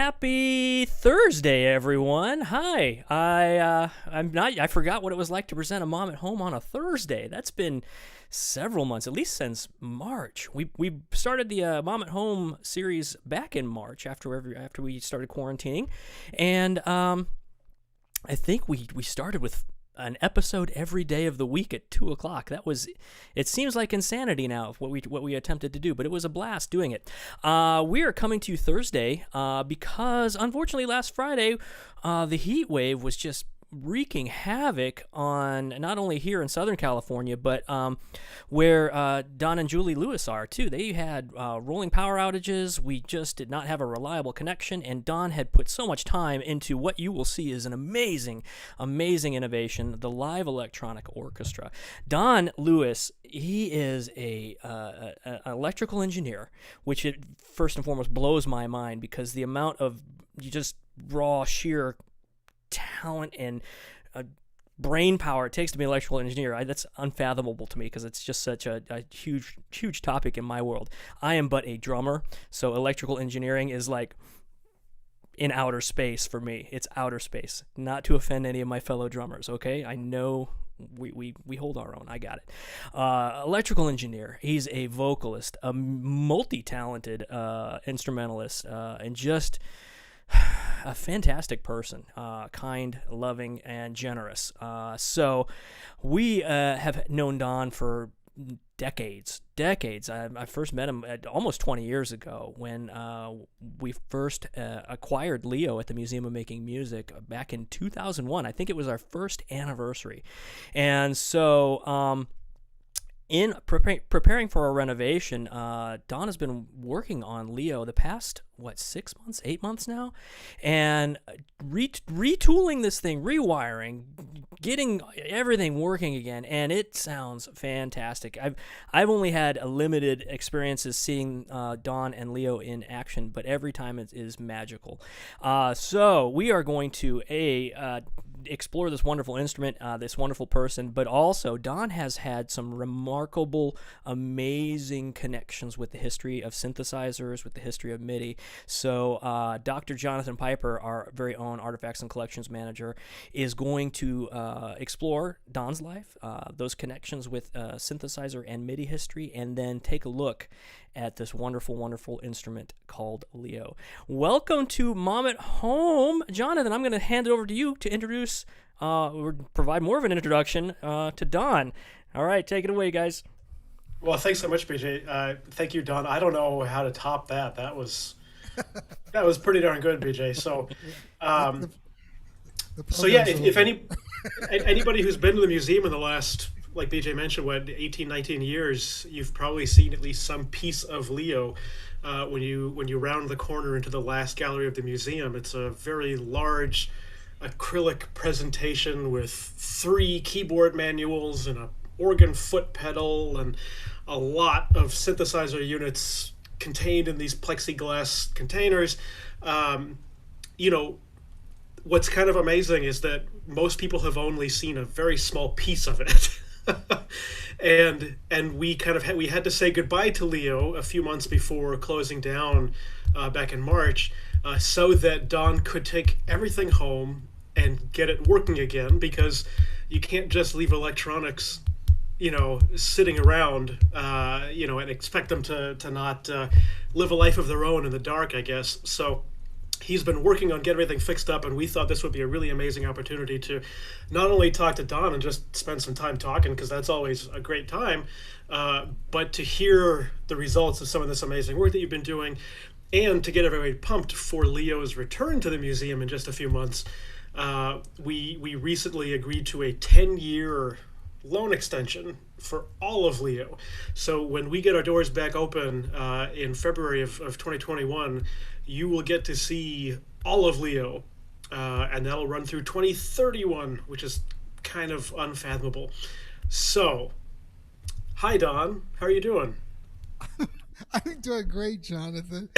Happy Thursday, everyone. Hi. I forgot what it was like to present a Mom at Home on a Thursday. That's been several months, at least since March. We started the Mom at Home series back in March after we started quarantining, and I think we started with an episode every day of the week at 2:00. It seems like insanity now what we attempted to do, but it was a blast doing it. We are coming to you Thursday because unfortunately last Friday the heat wave was just wreaking havoc on not only here in Southern California, but where Don and Julie Lewis are too. They had rolling power outages. We just did not have a reliable connection, and Don had put so much time into what you will see is an amazing innovation, the live electronic orchestra. Don Lewis, he is an electrical engineer, which it first and foremost blows my mind because the amount of just raw, sheer talent and brain power it takes to be an electrical engineer, that's unfathomable to me because it's just such a huge topic in my world. I am but a drummer, so electrical engineering is like in outer space for me. It's outer space, not to offend any of my fellow drummers, okay? I know we hold our own. I got it. Electrical engineer. He's a vocalist, a multi-talented instrumentalist, and just a fantastic person, kind, loving, and generous. So we have known Don for decades. I first met him almost 20 years ago when we first acquired Leo at the Museum of Making Music back in 2001. I think it was our first anniversary. And so in preparing for a renovation, Don has been working on Leo the past, 8 months now, and retooling this thing, rewiring, getting everything working again, and it sounds fantastic. I've only had a limited experiences seeing Don and Leo in action, but every time it is magical. So we are going to explore this wonderful instrument, this wonderful person, but also Don has had some remarkable, amazing connections with the history of synthesizers, with the history of MIDI. So Dr. Jonathan Piper, our very own Artifacts and Collections Manager, is going to explore Don's life, those connections with synthesizer and MIDI history, and then take a look at this wonderful instrument called Leo. Welcome to Mom at Home. Jonathan, I'm going to hand it over to you to introduce or provide more of an introduction to Don. All right, take it away, guys. Well, thanks so much, BJ. Thank you, Don. I don't know how to top that. That was pretty darn good, BJ. So, if anybody who's been to the museum in the last, like BJ mentioned, 18, 19 years, you've probably seen at least some piece of Leo when you round the corner into the last gallery of the museum. It's a very large acrylic presentation with 3 keyboard manuals and a organ foot pedal and a lot of synthesizer units contained in these plexiglass containers. What's kind of amazing is that most people have only seen a very small piece of it. and we had to say goodbye to Leo a few months before closing down back in March, so that Don could take everything home and get it working again, because you can't just leave electronics sitting around and expect them to not live a life of their own in the dark, I guess. So he's been working on getting everything fixed up, and we thought this would be a really amazing opportunity to not only talk to Don and just spend some time talking, because that's always a great time, but to hear the results of some of this amazing work that you've been doing, and to get everybody pumped for Leo's return to the museum in just a few months. We recently agreed to a 10-year loan extension for all of Leo. So when we get our doors back open in February of 2021, you will get to see all of Leo, and that'll run through 2031, which is kind of unfathomable. So, hi Don, how are you doing? I'm doing great, Jonathan.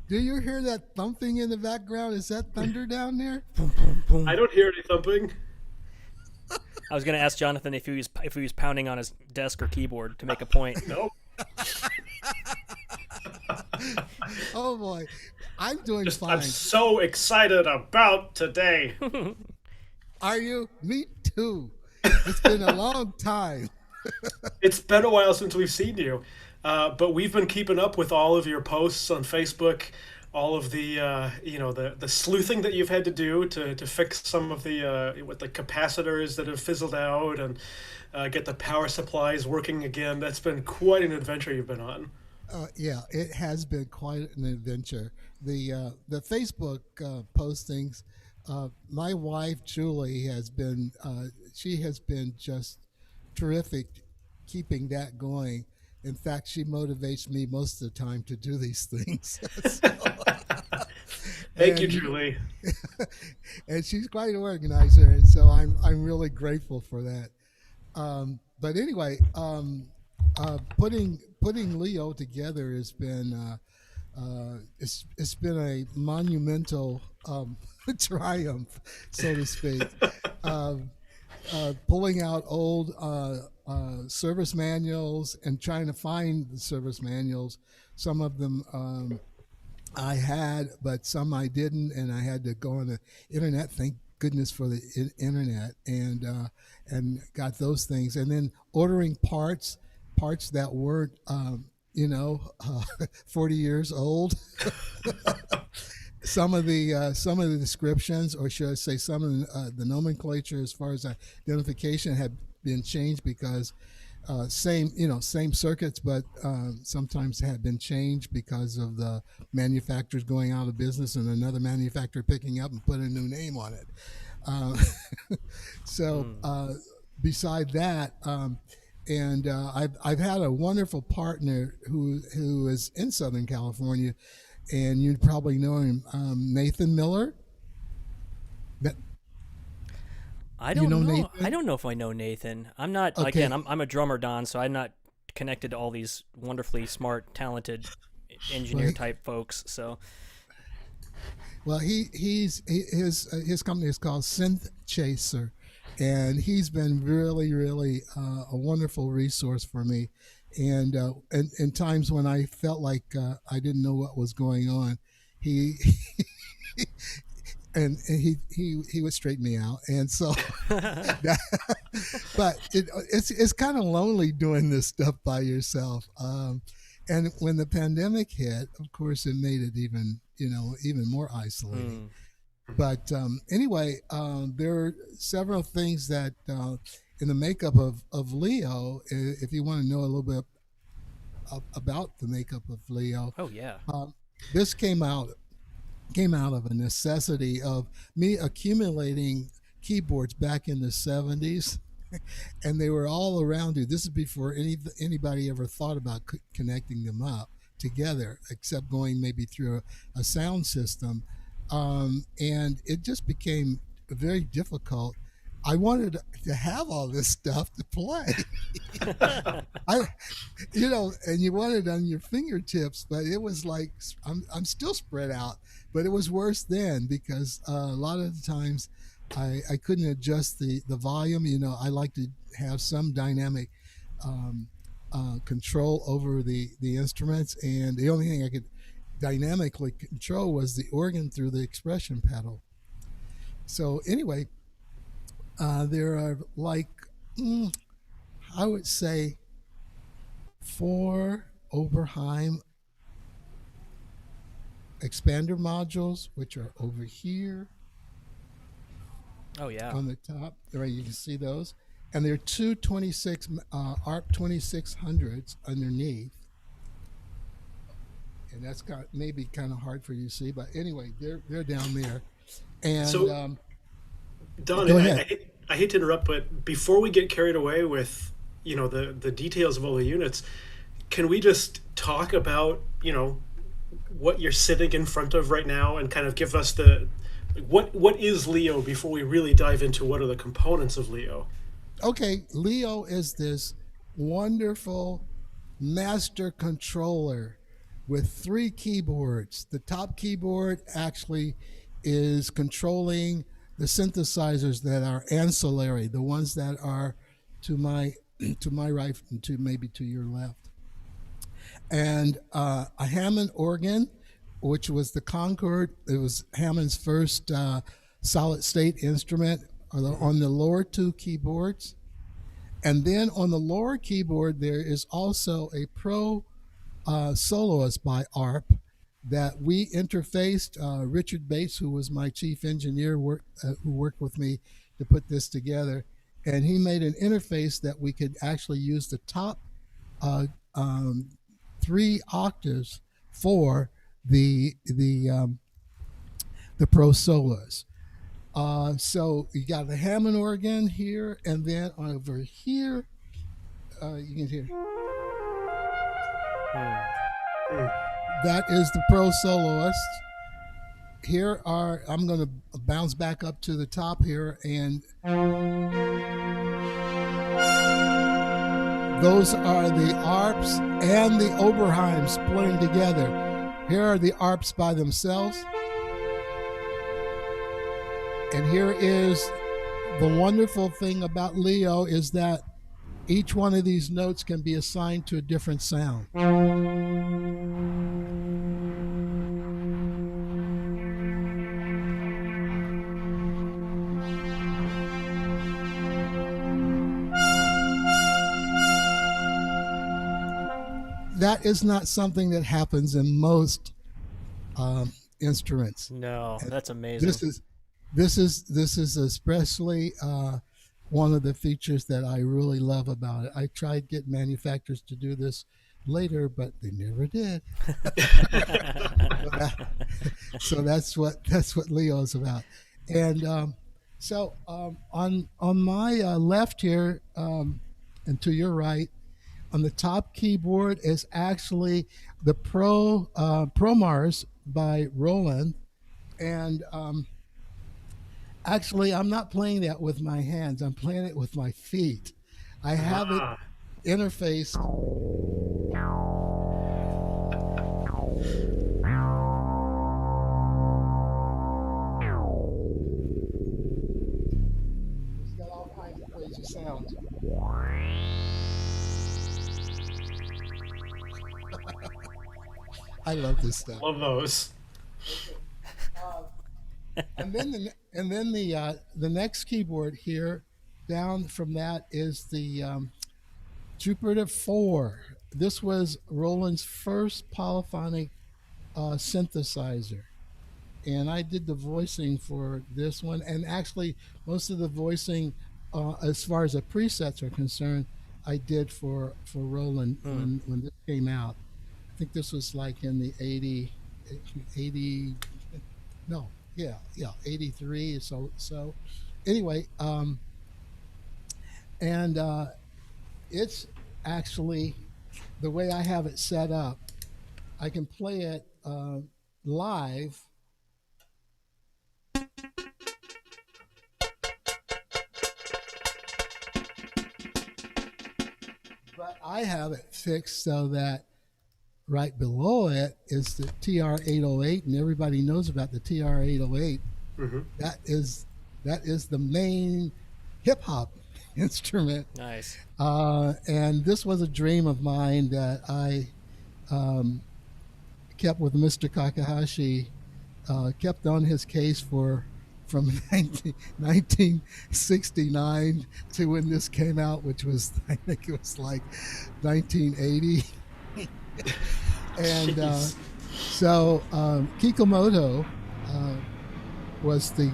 Do you hear that thumping in the background? Is that thunder down there? Boom, boom, boom. I don't hear any thumping. I was going to ask Jonathan if he was pounding on his desk or keyboard to make a point. No. Oh boy. I'm doing Just I'm fine. so excited about today. Are you? Me too. It's been a long time. It's been a while since we've seen you, but we've been keeping up with all of your posts on Facebook, all of the the sleuthing that you've had to do to fix some of the with the capacitors that have fizzled out and get the power supplies working again. That's been quite an adventure you've been on. Yeah, it has been quite an adventure. The Facebook postings. My wife Julie has been she has been just terrific keeping that going. In fact, she motivates me most of the time to do these things. Thank you, and Julie. and she's quite an organizer, and so I'm really grateful for that. But anyway, putting Leo together has been it's been a monumental triumph, so to speak. Pulling out old service manuals and trying to find the service manuals. Some of them I had, but some I didn't, and I had to go on the internet. Thank goodness for the internet, and got those things, and then ordering parts that weren't 40 years old. Some of the descriptions, or should I say, some of the nomenclature as far as identification had been changed because same circuits, but sometimes had been changed because of the manufacturers going out of business and another manufacturer picking up and putting a new name on it. Uh, so beside that, and I've had a wonderful partner who is in Southern California, and you'd probably know him, Nathan Miller. That I you don't know know. I Nathan? don't know if I know Nathan. I'm not again. Okay, I'm a drummer, Don, so I'm not connected to all these wonderfully smart, talented well, engineer type folks. So his company is called Synth Chaser, and he's been really a wonderful resource for me. And in times when I felt like I didn't know what was going on, he and he would straighten me out. And so, that, but it's kind of lonely doing this stuff by yourself. And when the pandemic hit, of course, it made it even more isolating. mm, But anyway, there are several things that in the makeup of Leo, if you want to know a little bit about the makeup of Leo, oh yeah, um, this came out of a necessity of me accumulating keyboards back in the 70s, and they were all around you. This is before anybody ever thought about connecting them up together, except going maybe through a sound system. And it just became very difficult. I wanted to have all this stuff to play. I, and you want it on your fingertips, but it was like I'm still spread out. But it was worse then because a lot of the times I couldn't adjust the volume. I like to have some dynamic control over the instruments, and the only thing I could dynamically control was the organ through the expression pedal. So anyway, there are like I would say 4 Oberheim expander modules, which are over here oh yeah. on the top. Right, you can see those, and there are two 26 ARP 2600s underneath, and that's maybe kind of hard for you to see, but anyway, they're down there, and So, Don, go I, ahead. I, hate- I hate to interrupt, but before we get carried away with the details of all the units, can we just talk about what you're sitting in front of right now and kind of give us the what is Leo before we really dive into what are the components of Leo? Okay, Leo is this wonderful master controller with 3 keyboards. The top keyboard actually is controlling the synthesizers that are ancillary, the ones that are to my to my right and to maybe to your left, and a Hammond organ which was the Concorde. It was Hammond's first solid state instrument on the lower two keyboards. And then on the lower keyboard, there is also a Pro soloist by ARP that we interfaced. Richard Bates, who was my chief engineer, who worked with me to put this together. And he made an interface that we could actually use the top 3 octaves for the Pro soloist. So you got the Hammond organ here, and then over here, you can hear. That is the Pro soloist. Here I'm going to bounce back up to the top here, and those are the ARPs and the Oberheims playing together. Here are the ARPs by themselves. And here is the wonderful thing about Leo is that each one of these notes can be assigned to a different sound. That is not something that happens in most instruments. No, that's amazing. This is especially one of the features that I really love about it. I tried to get manufacturers to do this later, but they never did. So that's what Leo is about. And on my left here, and to your right, on the top keyboard is actually the Pro Mars by Roland, and actually, I'm not playing that with my hands. I'm playing it with my feet. I have it interfaced. It's got all kinds of crazy sounds. I love this stuff. Love those. And then the next keyboard here, down from that is the Jupiter 4. This was Roland's first polyphonic synthesizer, and I did the voicing for this one. And actually, most of the voicing, as far as the presets are concerned, I did for Roland when this came out. I think this was like in the 80 no. Yeah, 83. So anyway, and it's actually the way I have it set up. I can play it live. But I have it fixed so that right below it is the TR-808, and everybody knows about the TR-808. Mm-hmm. That is the main hip hop instrument. Nice. And this was a dream of mine that I kept with Mr. Kakahashi, kept on his case from 1969 to when this came out, which was, I think it was like 1980. And so Kikomoto was the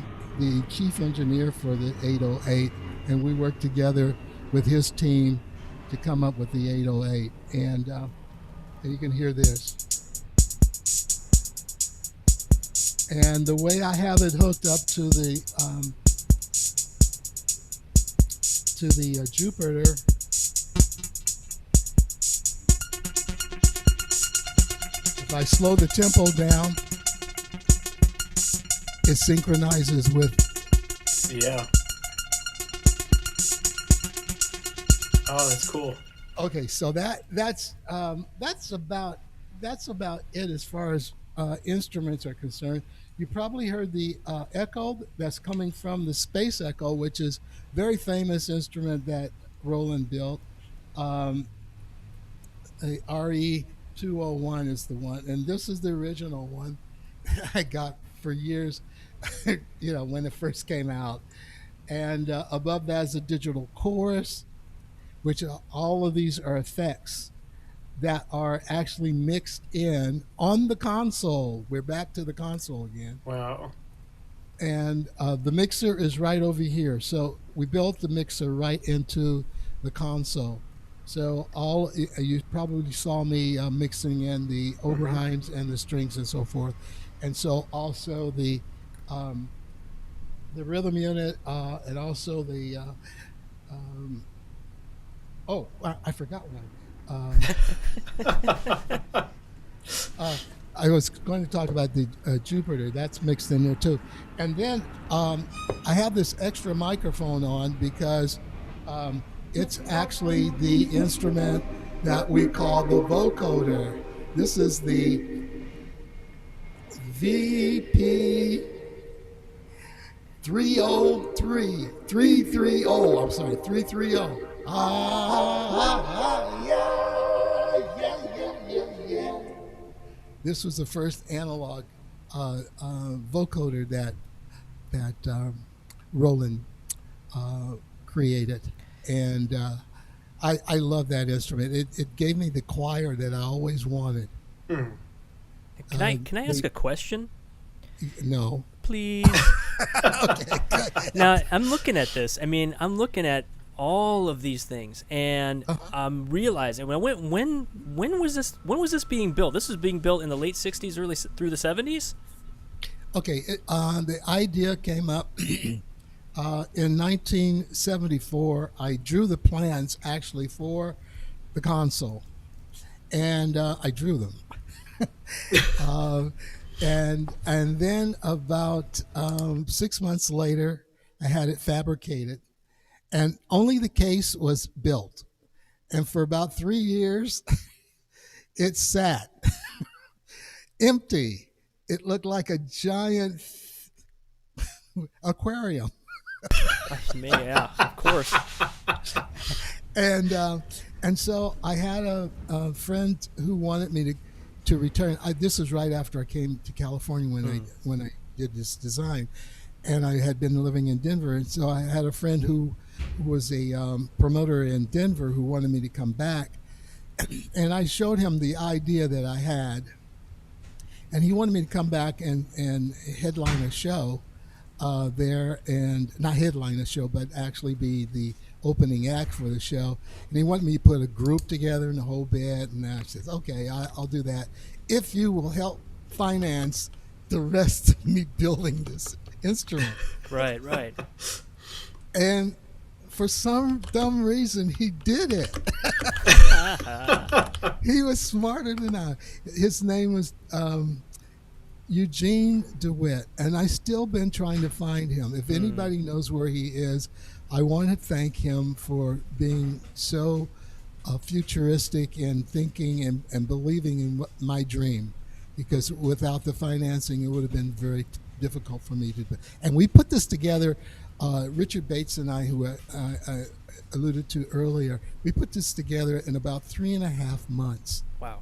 chief engineer for the 808, and we worked together with his team to come up with the 808. And you can hear this. And the way I have it hooked up to the Jupiter, if I slow the tempo down, it synchronizes with. Yeah. Oh, that's cool. Okay, so that's about it as far as instruments are concerned. You probably heard the echo that's coming from the Space Echo, which is a very famous instrument that Roland built. A RE201 is the one, and this is the original one. I got for years, when it first came out. And above that is a digital chorus, which all of these are effects that are actually mixed in on the console. We're back to the console again. Wow. And the mixer is right over here. So we built the mixer right into the console. So you probably saw me mixing in the Oberheims and the strings and so forth. And so also the rhythm unit and also the I forgot one. I was going to talk about the Jupiter. That's mixed in there too. And then I have this extra microphone on because it's actually the instrument that we call the vocoder. This is the VP 330. I'm sorry, 330. Yeah. This was the first analog vocoder that Roland created, and I love that instrument. It gave me the choir that I always wanted. Can I ask a question? No. Please. Okay. Now I'm looking at this. I mean, I'm looking at all of these things, and I'm realizing when was this being built? This was being built in the late '60s, early through the '70s. Okay, the idea came up in 1974. I drew the plans actually for the console, and I drew them. And then about 6 months later, I had it fabricated, and only the case was built. And for about 3 years, it sat empty. It looked like a giant aquarium. Yeah, of course. And so I had a friend who wanted me to return. This was right after I came to California when I did this design, and I had been living in Denver. And so I had a friend who was a promoter in Denver who wanted me to come back, and I showed him the idea that I had, and he wanted me to come back and headline a show there, and not headline a show, but actually be the opening act for the show. And he wanted me to put a group together and the whole bit. And I said, okay, I'll do that if you will help finance the rest of me building this instrument. Right. And for some dumb reason, he did it. He was smarter than I. His name was Eugene DeWitt, and I've still been trying to find him. If anybody knows where he is, I want to thank him for being so futuristic and thinking and believing in my dream, because without the financing, it would have been very difficult for me to do. And we put this together, Richard Bates and I, who I alluded to earlier, we put this together in about 3.5 months. Wow.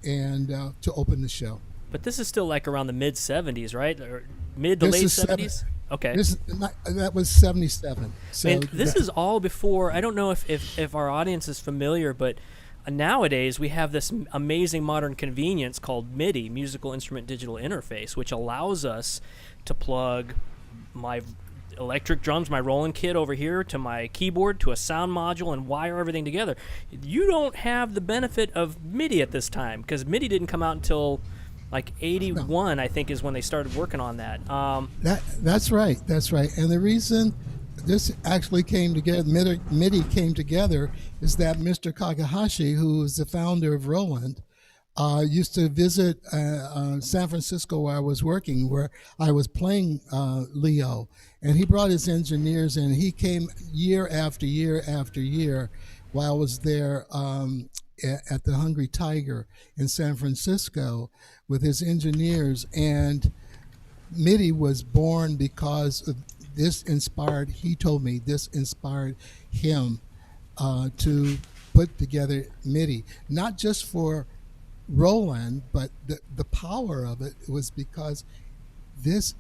And to open the show. But this is still like around the mid '70s, right? Or mid to late '70s. Okay. That was 77. So and this is all before. I don't know if our audience is familiar, but nowadays we have this amazing modern convenience called MIDI, Musical Instrument Digital Interface, which allows us to plug my electric drums, my Roland kit over here, to my keyboard, to a sound module, and wire everything together. You don't have the benefit of MIDI at this time, because MIDI didn't come out until like 81, I think, is when they started working on that. That's right. And the reason this actually came together, MIDI came together, is that Mr. Kakahashi, who was the founder of Roland, used to visit San Francisco where I was working, where I was playing Leo. And he brought his engineers in. He came year after year after year while I was there at the Hungry Tiger in San Francisco with his engineers. And MIDI was born because of this inspired, he told me, this inspired him to put together MIDI, not just for Roland, but the power of it was because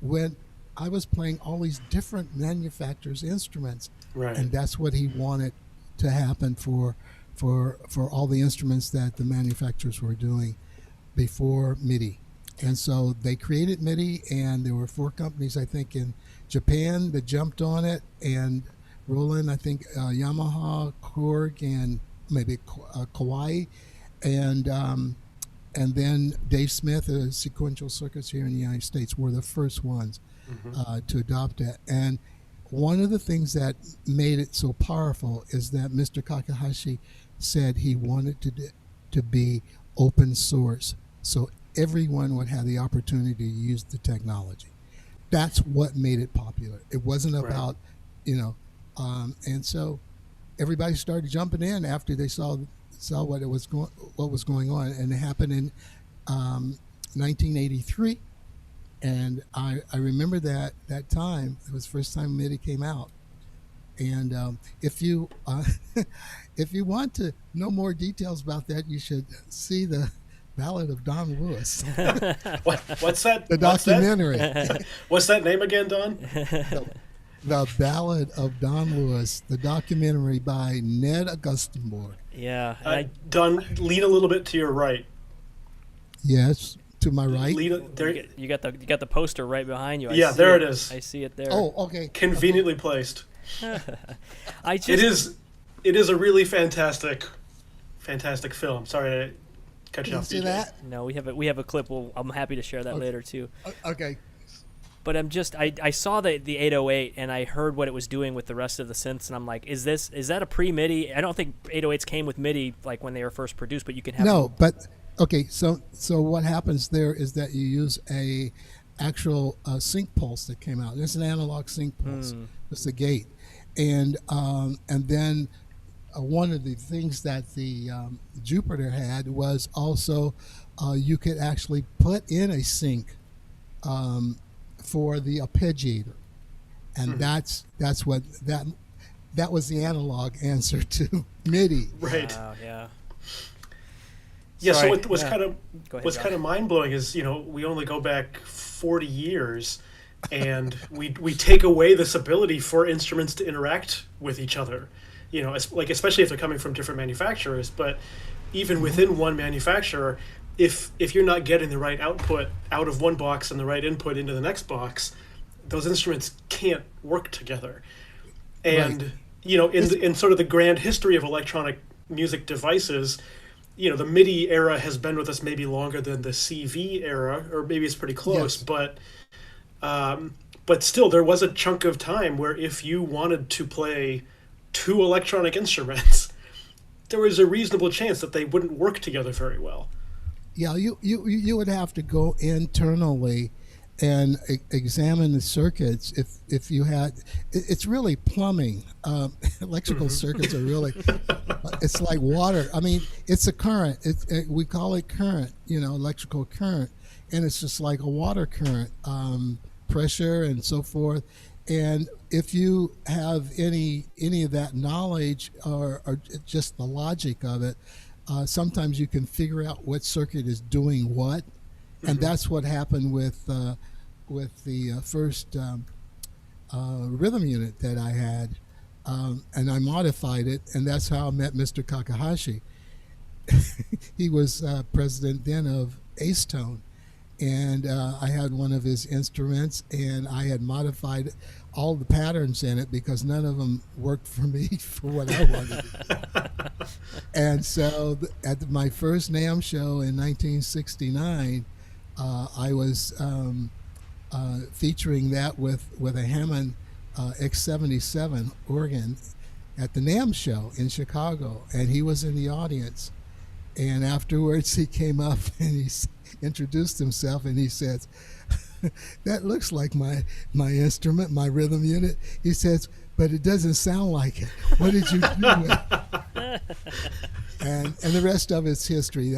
when I was playing all these different manufacturers' instruments, Right. and that's what he wanted to happen for all the instruments that the manufacturers were doing before MIDI. And so they created MIDI, and there were 4 companies, I think, in Japan that jumped on it, and Roland, I think, Yamaha, Korg, and maybe Kawai, and then Dave Smith, Sequential Circuits here in the United States, were the first ones to adopt it. And one of the things that made it so powerful is that Mr. Takahashi said he wanted to be open source, so everyone would have the opportunity to use the technology. That's what made it popular. It wasn't about, and so everybody started jumping in after they saw what was going on, and it happened in 1983. And I remember that time. It was the first time MIDI came out. And if you want to know more details about that, you should see the Ballad of Don Lewis. What's that? The documentary. What's that name again, Don? The Ballad of Don Lewis, the documentary by Ned Augustenborg. Yeah. Don, lean a little bit to your right. Yes, to my right. There, you got the poster right behind you. There it is. I see it there. Oh, okay. Conveniently placed. It is a really fantastic film. Sorry to cut you off. See that? No, we have a clip. I'm happy to share that later too. Okay. But I saw the 808 and I heard what it was doing with the rest of the synths, and I'm like, is that a pre-MIDI? I don't think 808s came with MIDI like when they were first produced, but you can have but okay. So what happens there is that you use a actual sync pulse that came out. It's an analog sync pulse. It's a gate, and then one of the things that the Jupiter had was also you could actually put in a sync for the arpeggiator, and that was the analog answer to MIDI. Right. Wow, yeah. Yeah. Sorry. So what's Go ahead, kind of mind blowing is we only go back 40 years, and we take away this ability for instruments to interact with each other. Especially if they're coming from different manufacturers, but even within one manufacturer, if you're not getting the right output out of one box and the right input into the next box, those instruments can't work together. And in sort of the grand history of electronic music devices, the MIDI era has been with us maybe longer than the CV era, or maybe it's pretty close. Yes. But still, there was a chunk of time where if you wanted to play 2 electronic instruments, there was a reasonable chance that they wouldn't work together very well. Yeah, you would have to go internally and examine the circuits if you had. It's really plumbing. Electrical circuits are really. It's like water. I mean, it's a current. We call it current. Electrical current, and it's just like a water current, pressure and so forth. And if you have any of that knowledge or just the logic of it, sometimes you can figure out what circuit is doing what, and that's what happened with the first rhythm unit that I had, and I modified it, and that's how I met Mr. Takahashi. He was president then of Acetone, and I had one of his instruments, and I had modified all the patterns in it because none of them worked for me for what I wanted. And so at my first NAMM show in 1969, I was featuring that with a Hammond X77 organ at the NAMM show in Chicago, and he was in the audience. And afterwards he came up and he introduced himself, and he says, "That looks like my instrument, my rhythm unit." He says, "But it doesn't sound like it. What did you do with it?" And the rest of it's history.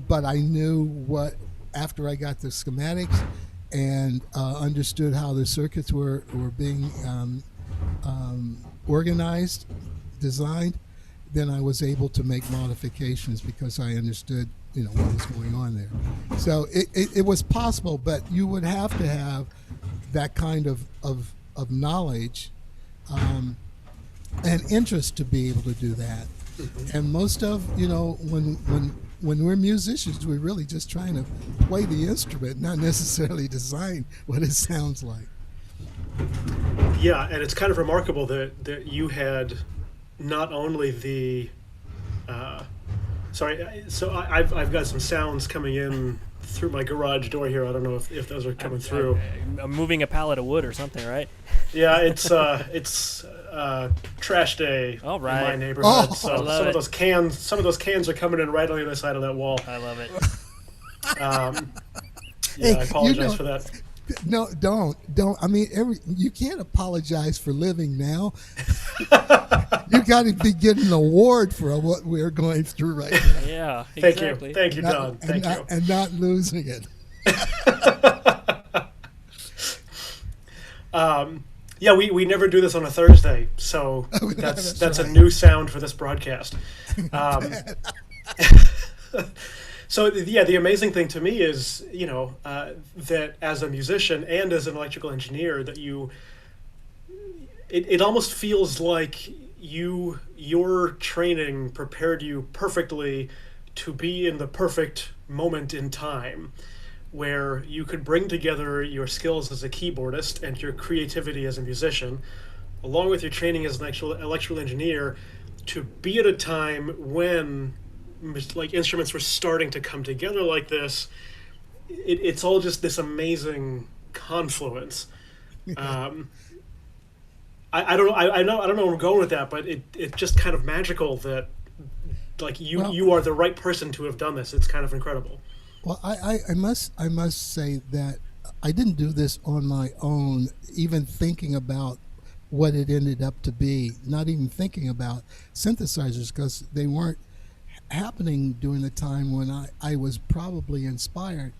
But I knew what, after I got the schematics and understood how the circuits were being organized, designed, then I was able to make modifications because I understood, what was going on there. So it was possible, but you would have to have that kind of knowledge and interest to be able to do that. And most of, when we're musicians, we're really just trying to play the instrument, not necessarily design what it sounds like. Yeah, and it's kind of remarkable that you had not only the I've got some sounds coming in through my garage door here. I don't know if those are coming through. I'm moving a pallet of wood or something, right? Yeah, it's trash day All right. in my neighborhood. Oh, so some of those cans are coming in right on the other side of that wall. I love it. Hey, I apologize for that. No, don't. I mean, you can't apologize for living now. You got to be getting an award for what we're going through right now. Yeah, Thank exactly. you, Don. Thank you. And not losing it. Yeah, we never do this on a Thursday, so that's right. a new sound for this broadcast. So yeah, the amazing thing to me is, that as a musician and as an electrical engineer, that it almost feels like your training prepared you perfectly to be in the perfect moment in time, where you could bring together your skills as a keyboardist and your creativity as a musician, along with your training as an actual electrical engineer, to be at a time when instruments were starting to come together like this. It's all just this amazing confluence. I don't know. I don't know where I'm going with that, but it's just kind of magical that you are the right person to have done this. It's kind of incredible. Well, I must say that I didn't do this on my own, even thinking about what it ended up to be, not even thinking about synthesizers, because they weren't happening during the time when I was probably inspired.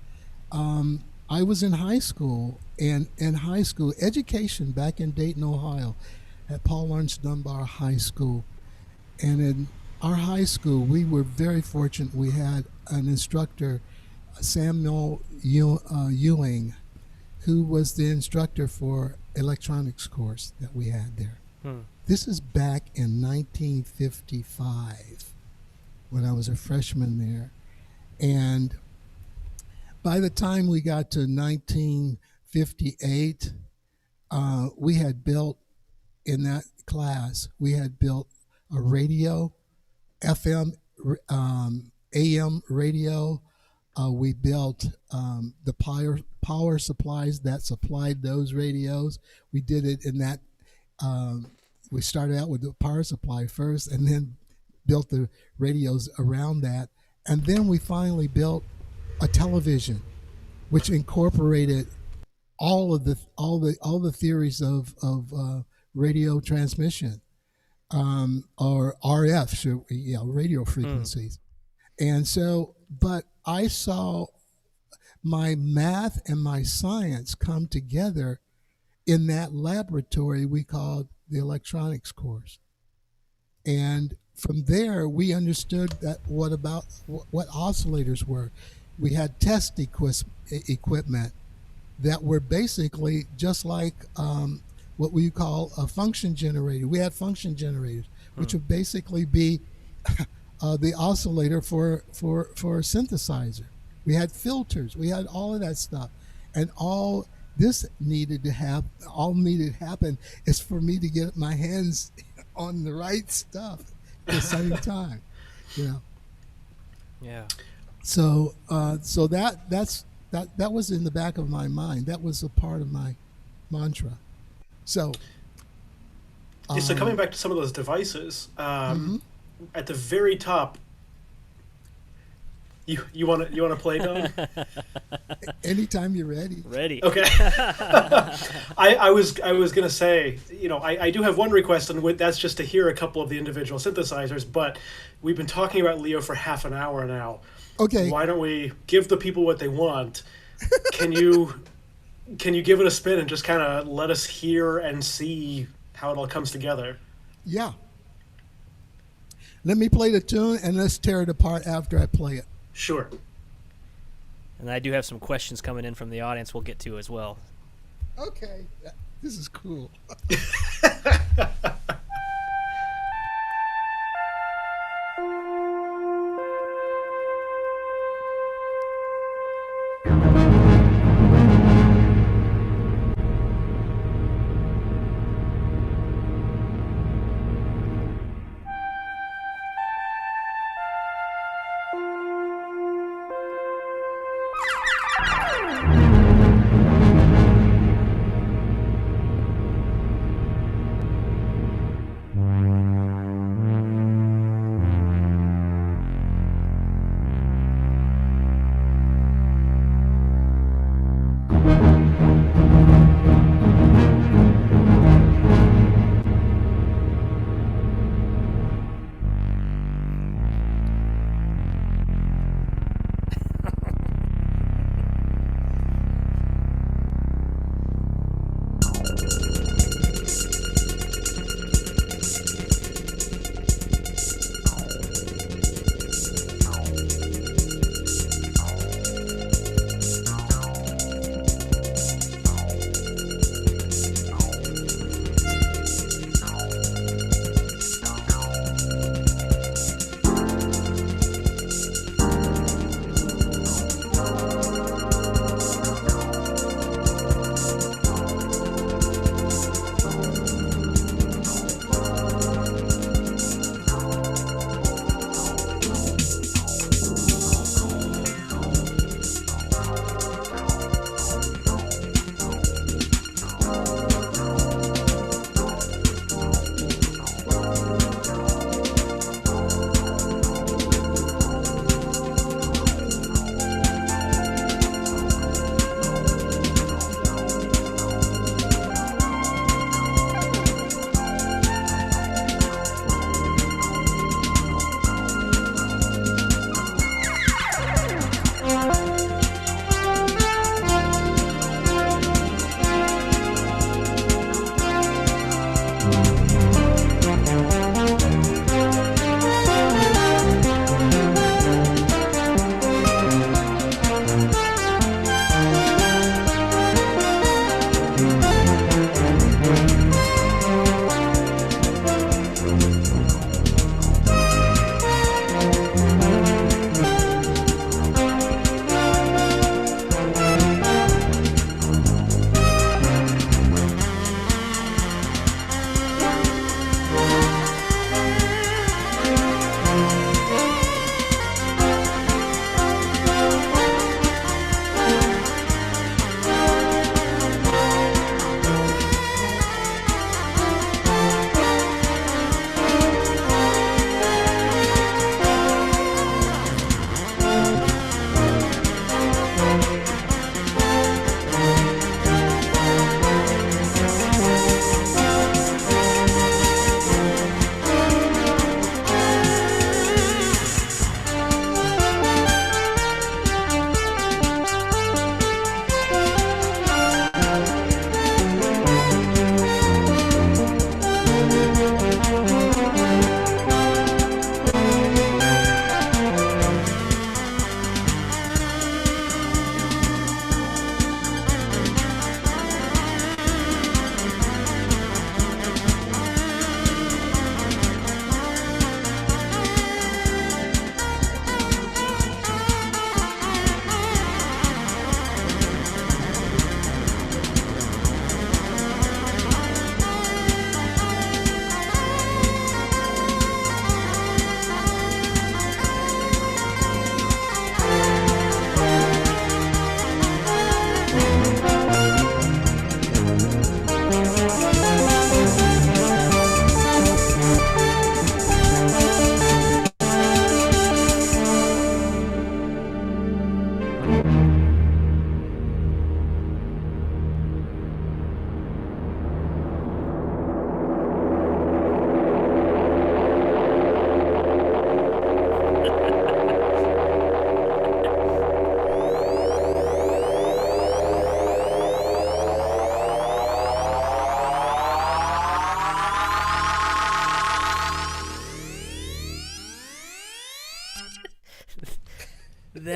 I was in high school, and in high school education back in Dayton, Ohio, at Paul Laurence Dunbar High School. And in our high school, we were very fortunate. We had an instructor, Samuel Ewing, who was the instructor for electronics course that we had there. This is back in 1955 when I was a freshman there. And by the time we got to 1958, we had built, in that class, we had built a radio, FM, AM radio. We built the power supplies that supplied those radios. We did it in that, we started out with the power supply first and then built the radios around that. And then we finally built a television, which incorporated all the theories of radio transmission, or RF, radio frequencies. And so, but I saw my math and my science come together in that laboratory we called the electronics course. And from there, we understood that what oscillators were. We had test equipment that were basically just like what we call a function generator. We had function generators, which would basically be the oscillator for a synthesizer. We had filters. We had all of that stuff, and all this needed to happen is for me to get my hands on the right stuff at the same time, Yeah. So that was in the back of my mind. That was a part of my mantra. So. So coming back to some of those devices, at the very top, you want to play, Don? Anytime you're ready. Ready. Okay. I was gonna say, I do have one request, and that's just to hear a couple of the individual synthesizers. But we've been talking about Leo for half an hour now. Okay. Why don't we give the people what they want? Can you give it a spin and just kind of let us hear and see how it all comes together? Yeah. Let me play the tune and let's tear it apart after I play it. Sure. And I do have some questions coming in from the audience we'll get to as well. Okay. This is cool.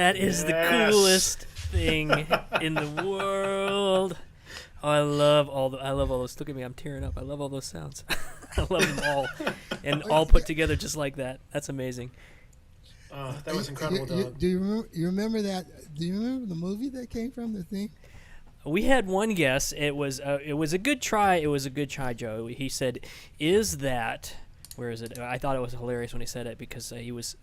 That is the coolest thing in the world. Oh, I love all those. Look at me, I'm tearing up. I love all those sounds. I love them all, and all put together just like that. That's amazing. That was incredible, Don. Do you remember that? Do you remember the movie that came from the thing? We had one guess. It was a good try. It was a good try, Joe. He said, "Is that?" Where is it? I thought it was hilarious when he said it because he was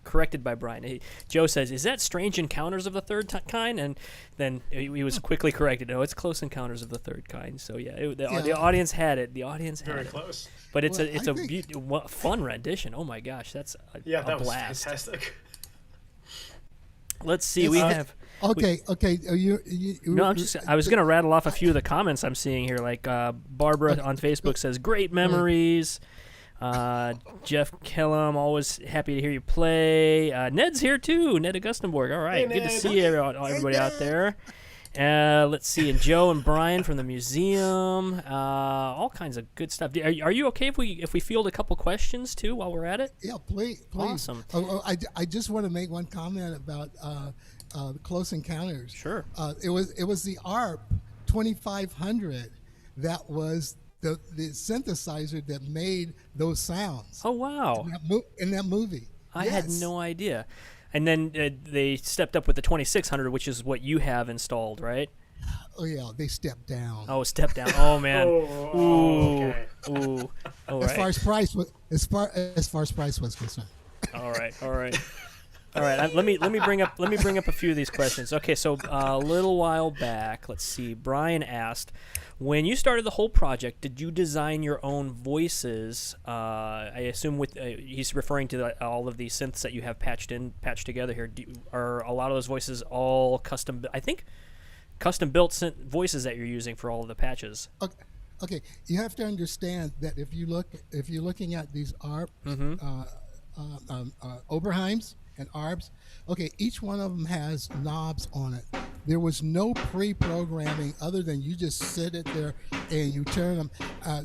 corrected by Brian. Joe says, "Is that Strange Encounters of the Third Kind?" And then he was quickly corrected. No, it's Close Encounters of the Third Kind. So yeah, the audience had it. The audience had Very it. close. But it's a fun rendition. Oh my gosh, that's a that blast. was fantastic. Let's see. We have. Okay. No, I was going to rattle off a few of the comments I'm seeing here. Like Barbara on Facebook says, "Great memories." Jeff Kellum, always happy to hear you play. Ned's here too. Ned Augustenborg. All right, hey, good to see everybody out there. Let's see, and Joe and Brian from the museum. All kinds of good stuff. Are you okay if we field a couple questions too while we're at it? Yeah, please. Awesome. I just want to make one comment about the Close Encounters. Sure. It was the ARP 2500 that was the synthesizer that made those sounds. Oh wow! In that movie, I had no idea. And then they stepped up with the 2600, which is what you have installed, right? Oh yeah, they stepped down. Oh, step down. Oh man. Okay. Ooh. All As right. far as price was concerned. All right. Let me bring up a few of these questions. Okay, so a little while back, let's see. Brian asked, when you started the whole project, did you design your own voices? I assume he's referring to all of these synths that you have patched together here. Are a lot of those voices all custom? I think custom built synth voices that you're using for all of the patches. Okay. You have to understand that if you're looking at these ARP, Oberheims and ARBs, okay, each one of them has knobs on it. There was no pre-programming other than you just sit it there and you turn them.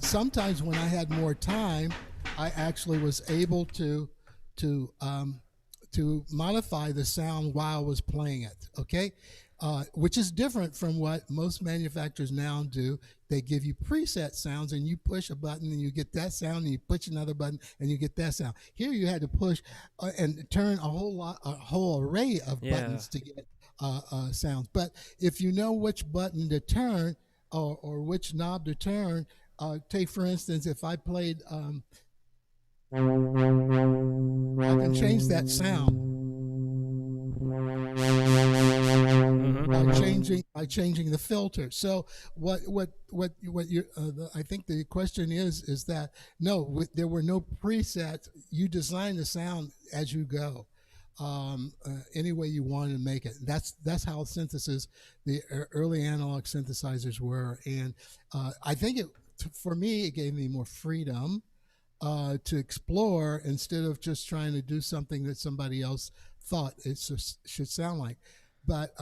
Sometimes when I had more time, I actually was able to modify the sound while I was playing it. Okay, which is different from what most manufacturers now do. They give you preset sounds and you push a button and you get that sound, and you push another button and you get that sound. Here you had to push and turn a whole array of buttons to get sounds. But if you know which button to turn or which knob to turn, take for instance, if I played, I can change that sound by changing the filter. So what you I think the question is that no, there were no presets. You design the sound as you go. Any way you wanted to make it. That's how synthesis, the early analog synthesizers were, and I think for me it gave me more freedom to explore instead of just trying to do something that somebody else thought it should sound like. But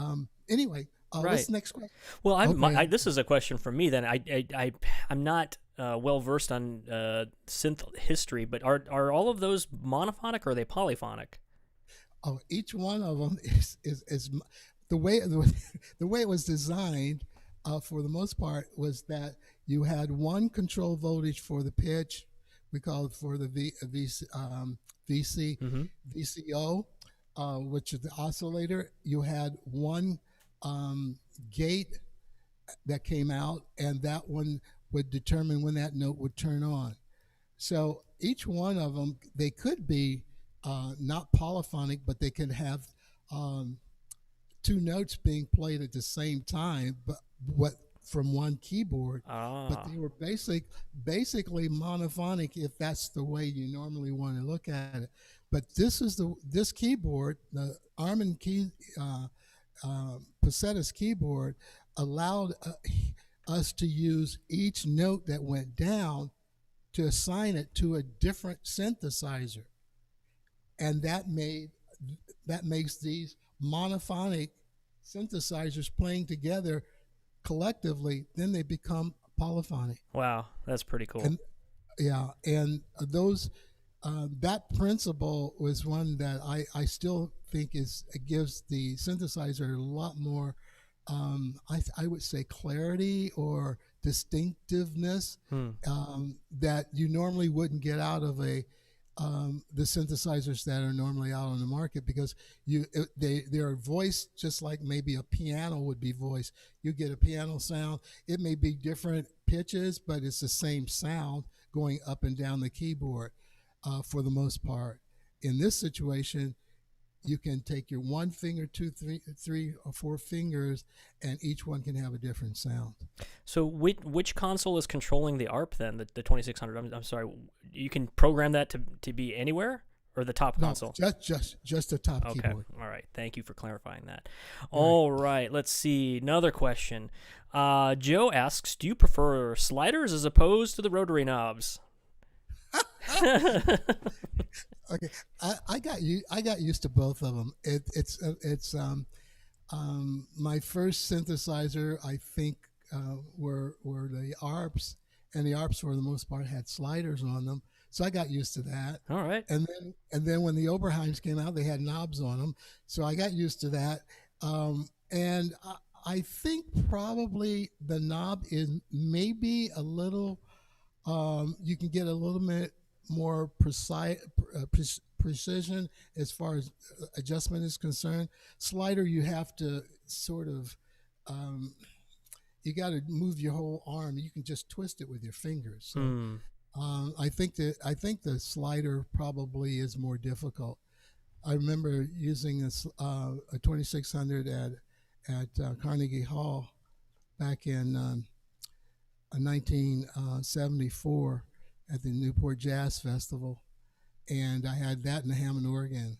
anyway, what's the next question? Well, this is a question for me then. I'm not well versed on synth history, but are all of those monophonic or are they polyphonic? Oh, each one of them is the way it was designed. For the most part, was that you had one control voltage for the pitch. We call it for the VCO, which is the oscillator. You had one gate that came out, and that one would determine when that note would turn on. So each one of them, they could be not polyphonic, but they can have two notes being played at the same time, but from one keyboard. But they were basically monophonic if that's the way you normally want to look at it. But this keyboard, the Armin Pacetta's keyboard, allowed us to use each note that went down to assign it to a different synthesizer. And that makes these monophonic synthesizers playing together collectively, then they become polyphonic. Wow, that's pretty cool. And those that principle was one that I still think it gives the synthesizer a lot more, I would say, clarity or distinctiveness Hmm. that you normally wouldn't get out of the synthesizers that are normally out on the market, because they are voiced just like maybe a piano would be voiced. You get a piano sound. It may be different pitches, but it's the same sound going up and down the keyboard for the most part. In this situation, you can take your one finger, two, three or four fingers, and each one can have a different sound. So which console is controlling the ARP then? The 2600. I'm sorry. You can program that to be anywhere, or the top console? No, just the top Okay. keyboard. All right. Thank you for clarifying that. All right. Let's see. Another question. Joe asks, do you prefer sliders as opposed to the rotary knobs? Okay, I got used to both of them. It's my first synthesizer, I think, were the ARPs, and the ARPs for the most part had sliders on them, so I got used to that. All right. And then when the Oberheims came out, they had knobs on them, so I got used to that. And I think probably the knob is maybe a little. You can get a little bit more precision as far as adjustment is concerned. Slider, you have to sort of, you got to move your whole arm. You can just twist it with your fingers. So I think the slider probably is more difficult. I remember using a 2600 at Carnegie Hall back in 1974 at the Newport Jazz Festival, and I had that in the Hammond organ,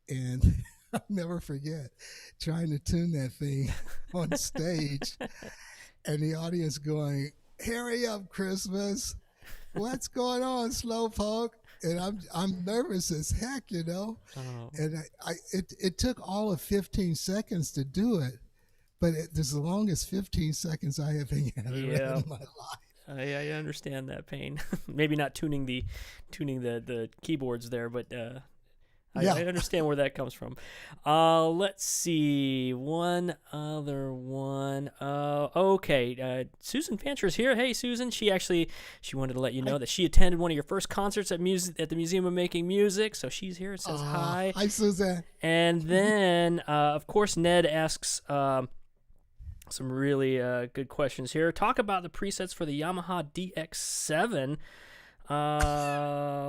and I'll never forget trying to tune that thing on stage, and the audience going, "Hurry up, Christmas! What's going on, Slowpoke?" And I'm nervous as heck, you know. Oh. And it took all of 15 seconds to do it, but it's the longest 15 seconds I have had in my life. I understand that pain. Maybe not tuning the keyboards there, but I understand where that comes from. Let's see, one other one. Okay, Susan Fancher's here. Hey, Susan. She wanted to let you know that she attended one of your first concerts at the Museum of Making Music. So she's here. It says hi. Hi, Susan. And then, of course, Ned asks. Some really good questions here. Talk about the presets for the Yamaha DX7.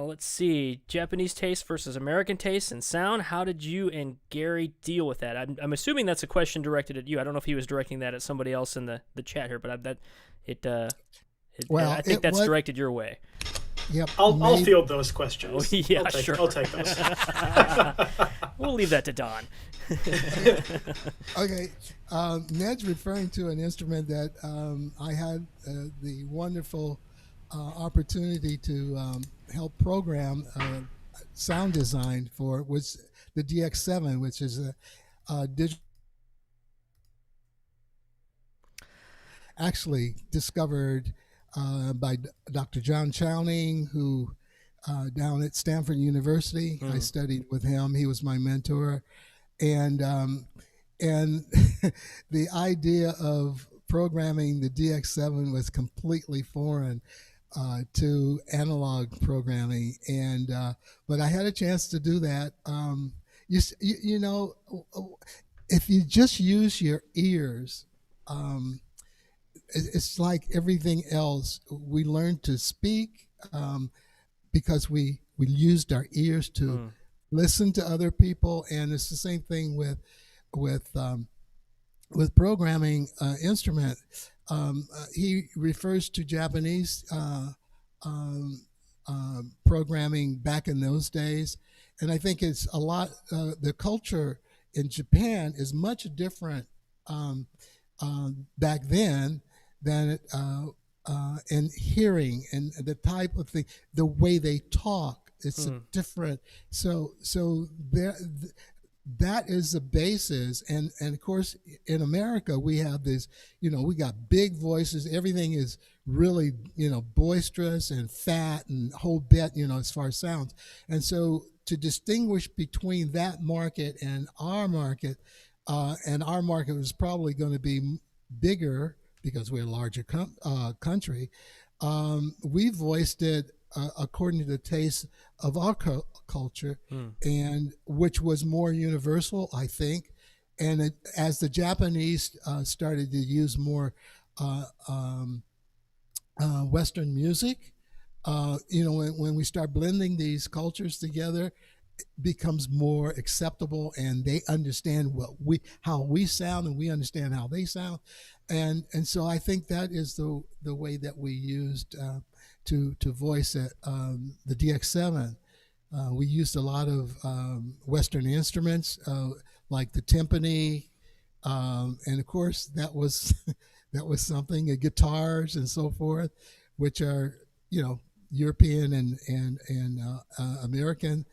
Let's see. Japanese taste versus American taste and sound. How did you and Gary deal with that? I'm assuming that's a question directed at you. I don't know if he was directing that at somebody else in the chat here, but I think that's directed your way. Yep. I'll field those questions. Oh, yeah, sure. I'll take those. We'll leave that to Don. Okay. Ned's referring to an instrument that I had the wonderful opportunity to help program sound design for, was the DX7, which is a digital, actually discovered by Dr. John Chowning, who down at Stanford University. I studied with him. He was my mentor, and the idea of programming the DX7 was completely foreign to analog programming, and but I had a chance to do that. You know, if you just use your ears. It's like everything else. We learned to speak because we used our ears to listen to other people, and it's the same thing with programming instrument. He refers to Japanese programming back in those days, and I think it's a lot. The culture in Japan is much different back then than in hearing, and the type of thing, the way they talk, it's different. So there, that is the basis. And of course, in America, we have this, we got big voices. Everything is really, boisterous and fat and whole bit, as far as sounds. And so to distinguish between that market and our market was probably going to be bigger because we're a larger country. We voiced it according to the taste of our culture, and which was more universal, I think. And as the Japanese started to use more Western music, when we start blending these cultures together, it becomes more acceptable, and they understand how we sound, and we understand how they sound, and so I think that is the way that we used to voice it. The DX7, we used a lot of Western instruments like the timpani, and of course that was that was something. Guitars and so forth, which are European and American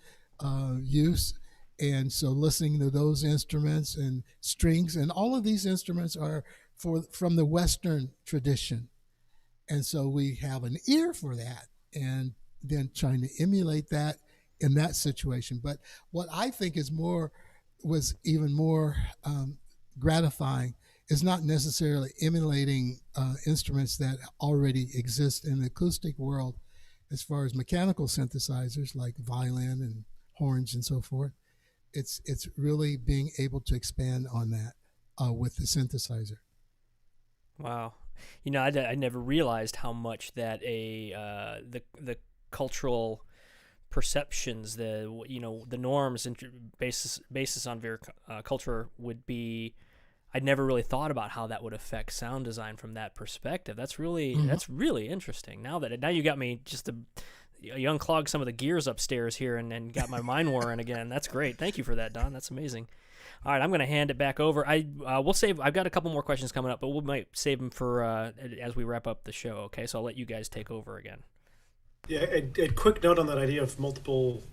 use. And so listening to those instruments and strings, and all of these instruments are from the Western tradition. And so we have an ear for that, and then trying to emulate that in that situation. But what I think was even more gratifying is not necessarily emulating instruments that already exist in the acoustic world, as far as mechanical synthesizers like violin and horns and so forth. It's really being able to expand on that with the synthesizer. Wow. I never realized how much that the cultural perceptions, the norms and basis on their culture would be. I'd never really thought about how that would affect sound design from that perspective. That's really interesting. Now you got me you unclogged some of the gears upstairs here and got my mind whirring again. That's great. Thank you for that, Don. That's amazing. All right, I'm going to hand it back over. We'll save. I've got a couple more questions coming up, but we might save them for as we wrap up the show. Okay, so I'll let you guys take over again. Yeah, a quick note on that idea of multiple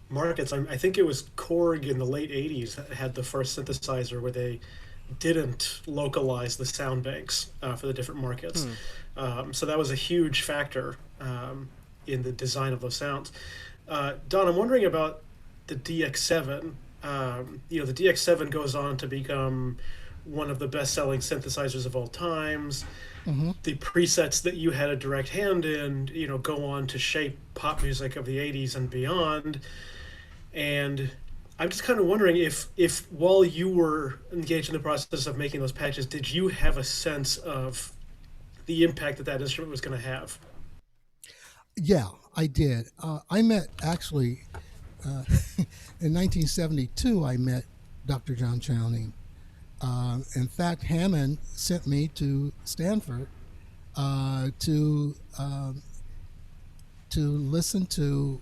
markets. I think it was Korg in the late '80s that had the first synthesizer where they didn't localize the sound banks for the different markets. So that was a huge factor in the design of those sounds. Don, I'm wondering about the DX7. The DX7 goes on to become one of the best-selling synthesizers of all times. Mm-hmm. The presets that you had a direct hand in, go on to shape pop music of the 80s and beyond. And I'm just kind of wondering if while you were engaged in the process of making those patches, did you have a sense of the impact that instrument was going to have? Yeah, I did. I met actually in 1972. I met Dr. John Chowning. In fact, Hammond sent me to Stanford to listen to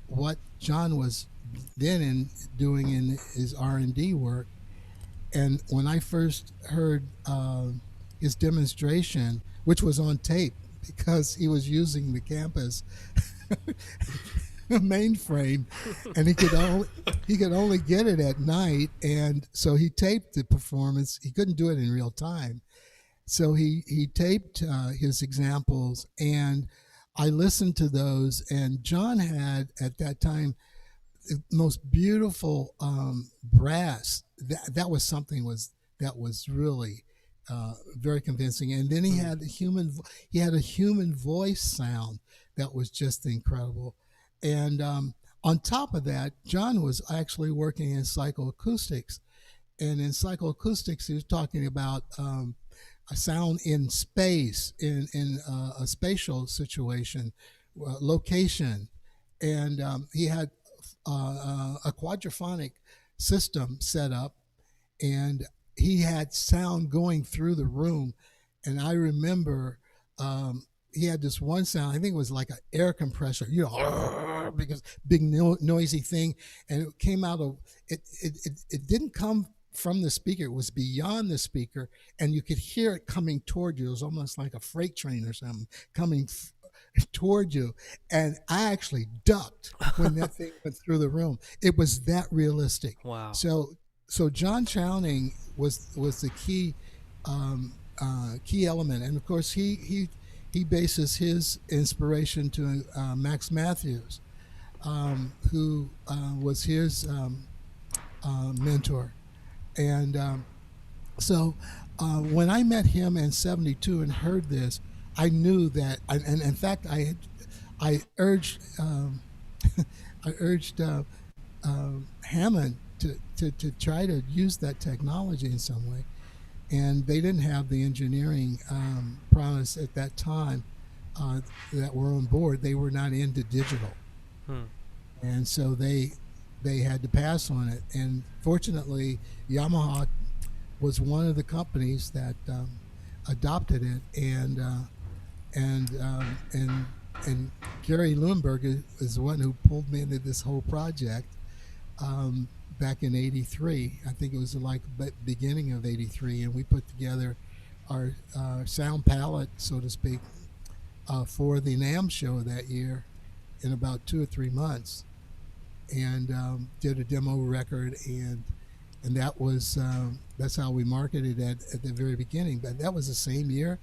what John was then doing in his R&D work. And when I first heard his demonstration, which was on tape because he was using the campus mainframe, and he could only get it at night, and so he taped the performance. He couldn't do it in real time, so he taped his examples, and I listened to those. And John had at that time the most beautiful brass. That was something that was really very convincing. And then he had a human voice sound that was just incredible. And on top of that, John was actually working in psychoacoustics. And in psychoacoustics, he was talking about a sound in space, in a spatial situation, location. And he had a quadraphonic system set up, and he had sound going through the room. And I remember he had this one sound, I think it was like an air compressor, because big noisy thing. And it came out of, it didn't come from the speaker, it was beyond the speaker, and you could hear it coming toward you. It was almost like a freight train or something coming toward you, and I actually ducked when that thing went through the room. It was that realistic. Wow. So John Chowning was the key element, and of course he bases his inspiration to Max Matthews, who was his mentor, and so when I met him in '72 and heard this, I knew that, and in fact, I urged I urged Hammond to try to use that technology in some way, and they didn't have the engineering prowess at that time that were on board. They were not into digital, and so they had to pass on it. And fortunately, Yamaha was one of the companies that adopted it, and Gary Lundberg is the one who pulled me into this whole project back in '83. I think it was like beginning of '83, and we put together our sound palette, so to speak, for the NAMM show that year in about 2 or 3 months, and did a demo record, and that was that's how we marketed it at the very beginning. But that was the same year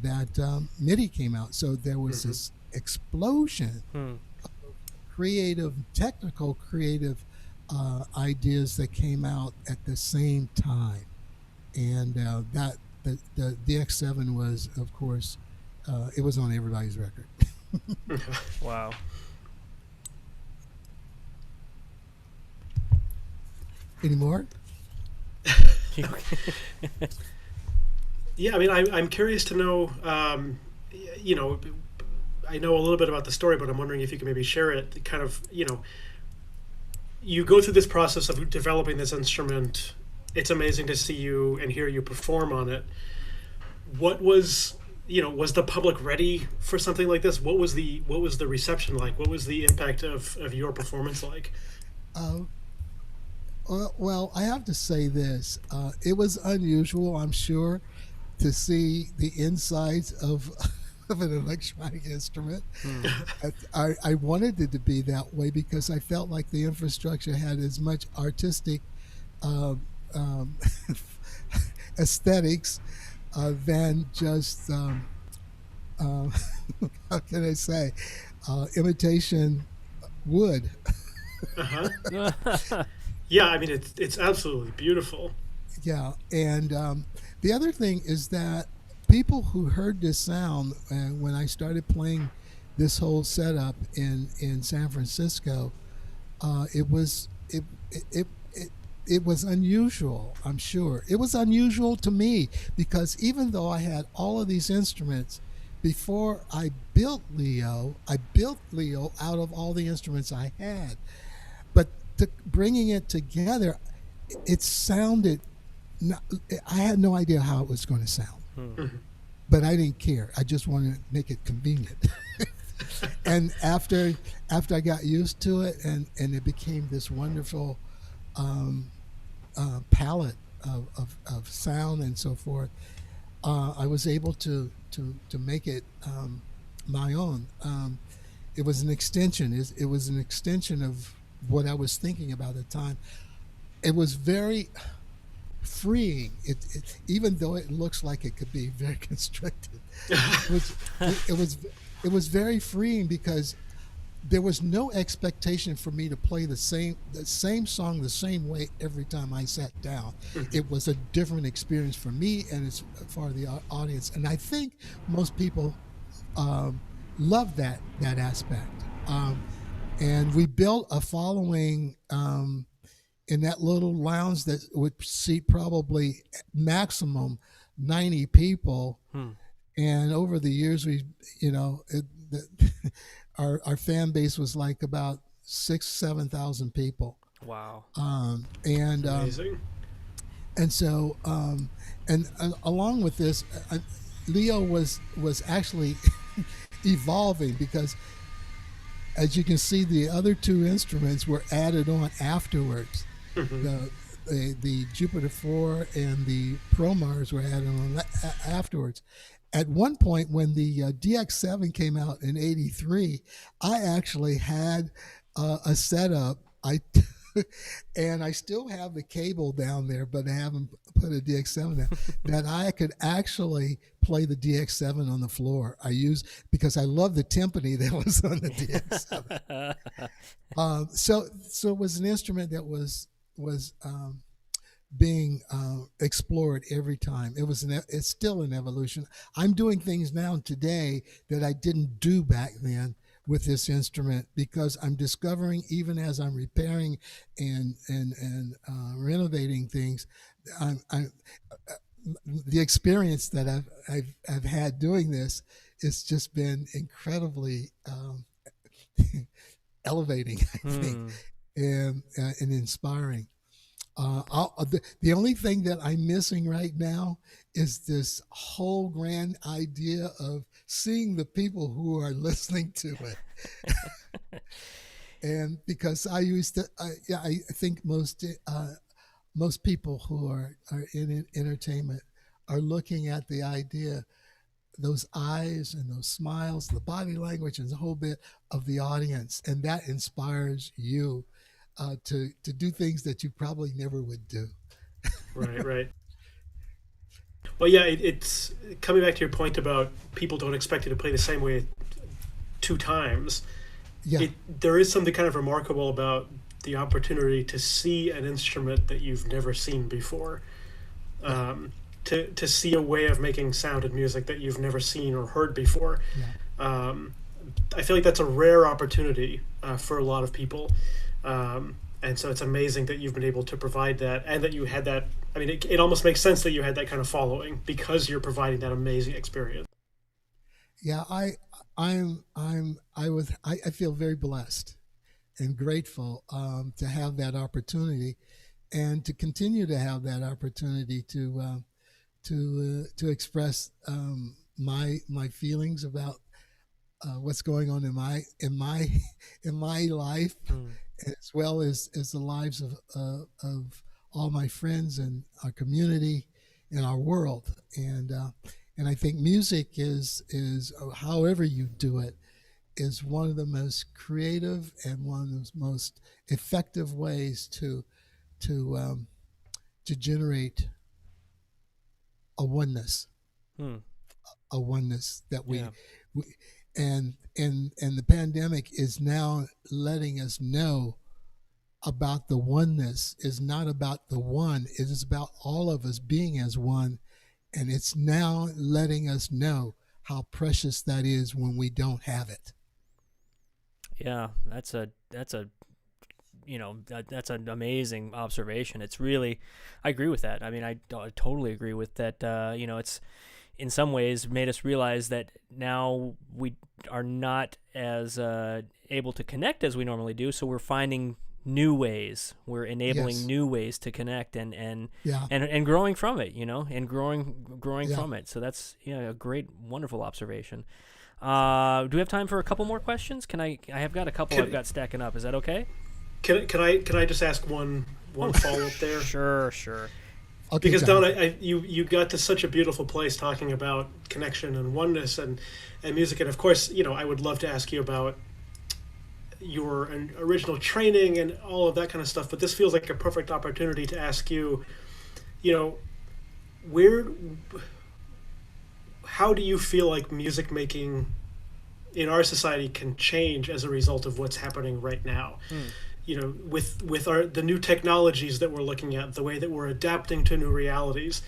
that MIDI came out, so there was this explosion of technical creative ideas that came out at the same time, and that the DX7 was, of course, it was on everybody's record. Wow. Any more? Yeah, I mean, I'm curious to know, you know, I know a little bit about the story, but I'm wondering if you can maybe share it. Kind of, you know, you go through this process of developing this instrument. It's amazing to see you and hear you perform on it. What was, you know, was the public ready for something like this? What was the reception like? What was the impact of your performance like? Well, I have to say this. It was unusual, I'm sure, to see the insides of an electronic instrument. I wanted it to be that way because I felt like the infrastructure had as much artistic aesthetics than just, how can I say, imitation wood. Yeah, I mean, it's absolutely beautiful. Yeah, and the other thing is that people who heard this sound when I started playing this whole setup in San Francisco, it was unusual. I'm sure it was unusual to me because even though I had all of these instruments before I built Leo out of all the instruments I had, but bringing it together, it sounded. I had no idea how it was going to sound, but I didn't care. I just wanted to make it convenient. And after I got used to it, and it became this wonderful palette of sound and so forth, I was able to make it my own. It was an extension. It was an extension of what I was thinking about at the time. It was very freeing. Even though it looks like it could be very constricted, it was very freeing because there was no expectation for me to play the same song the same way every time I sat down. It was a different experience for me and as far as the audience. And I think most people love that aspect. And we built a following in that little lounge that would seat probably maximum 90 people. And over the years, our fan base was like about 7,000 people. Wow. Amazing. And so, and along with this, Leo was actually evolving because, as you can see, the other two instruments were added on afterwards. The Jupiter 4 and the Pro Mars were added on afterwards. At one point, when the DX7 came out in '83, I actually had a setup. And I still have the cable down there, but I haven't put a DX7 down, that I could actually play the DX7 on the floor. I use because I love the timpani that was on the DX7. So it was an instrument that was being explored every time. It's still an evolution. I'm doing things now today that I didn't do back then with this instrument, because I'm discovering, even as I'm repairing and renovating things, the experience that I've had doing this, it's just been incredibly elevating, I think, and inspiring. The only thing that I'm missing right now is this whole grand idea of seeing the people who are listening to it. And because I think most people who are in entertainment are looking at the idea, those eyes and those smiles, the body language, and the whole bit of the audience, and that inspires you to do things that you probably never would do. Right. Well, yeah, it's coming back to your point about people don't expect you to play the same way two times. Yeah. There is something kind of remarkable about the opportunity to see an instrument that you've never seen before, to see a way of making sound and music that you've never seen or heard before. Yeah. I feel like that's a rare opportunity for a lot of people. And so it's amazing that you've been able to provide that, and that you had that. I mean, it almost makes sense that you had that kind of following because you're providing that amazing experience. Yeah, I feel very blessed and grateful to have that opportunity, and to continue to have that opportunity to express my feelings about what's going on in my life, as well as the lives of all my friends and our community and our world. And I think music is however you do it, is one of the most creative and one of the most effective ways to generate a oneness, that we and the pandemic is now letting us know about the oneness. Is not about the one, it is about all of us being as one, and it's now letting us know how precious that is when we don't have it. Yeah, that's an amazing observation. It's really, I agree with that. I mean, I totally agree with that. It's in some ways made us realize that now we are not as able to connect as we normally do. So we're finding new ways. We're enabling new ways to connect and growing from it, and growing from it. So that's a great, wonderful observation. Do we have time for a couple more questions? I have got a couple I've got stacking up. Is that okay? Can I just ask one follow-up there? Sure. Okay, because Don, you got to such a beautiful place talking about connection and oneness and music, and of course, I would love to ask you about your original training and all of that kind of stuff. But this feels like a perfect opportunity to ask you, how do you feel like music making in our society can change as a result of what's happening right now? With the new technologies that we're looking at, the way that we're adapting to new realities,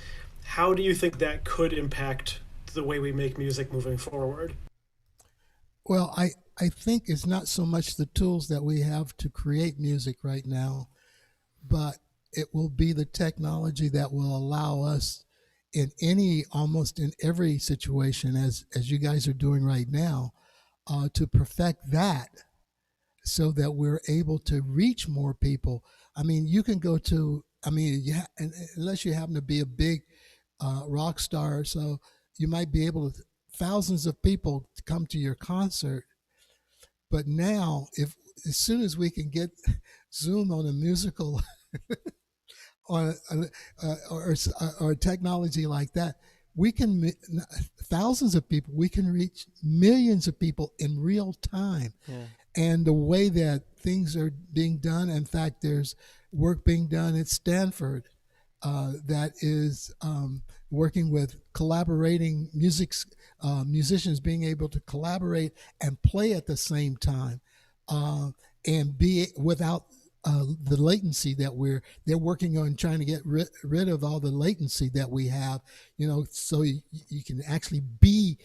how do you think that could impact the way we make music moving forward? Well, I think it's not so much the tools that we have to create music right now, but it will be the technology that will allow us almost in every situation, as you guys are doing right now, to perfect that, so that we're able to reach more people. I mean, you can go to, unless you happen to be a big rock star, so you might be able to, thousands of people to come to your concert. But now, as soon as we can get Zoom on a musical or technology like that, we can thousands of people. We can reach millions of people in real time. Yeah. And the way that things are being done, in fact, there's work being done at Stanford that is working with collaborating musicians being able to collaborate and play at the same time, and be without the latency that they're working on trying to get rid of all the latency that we have, so you can actually be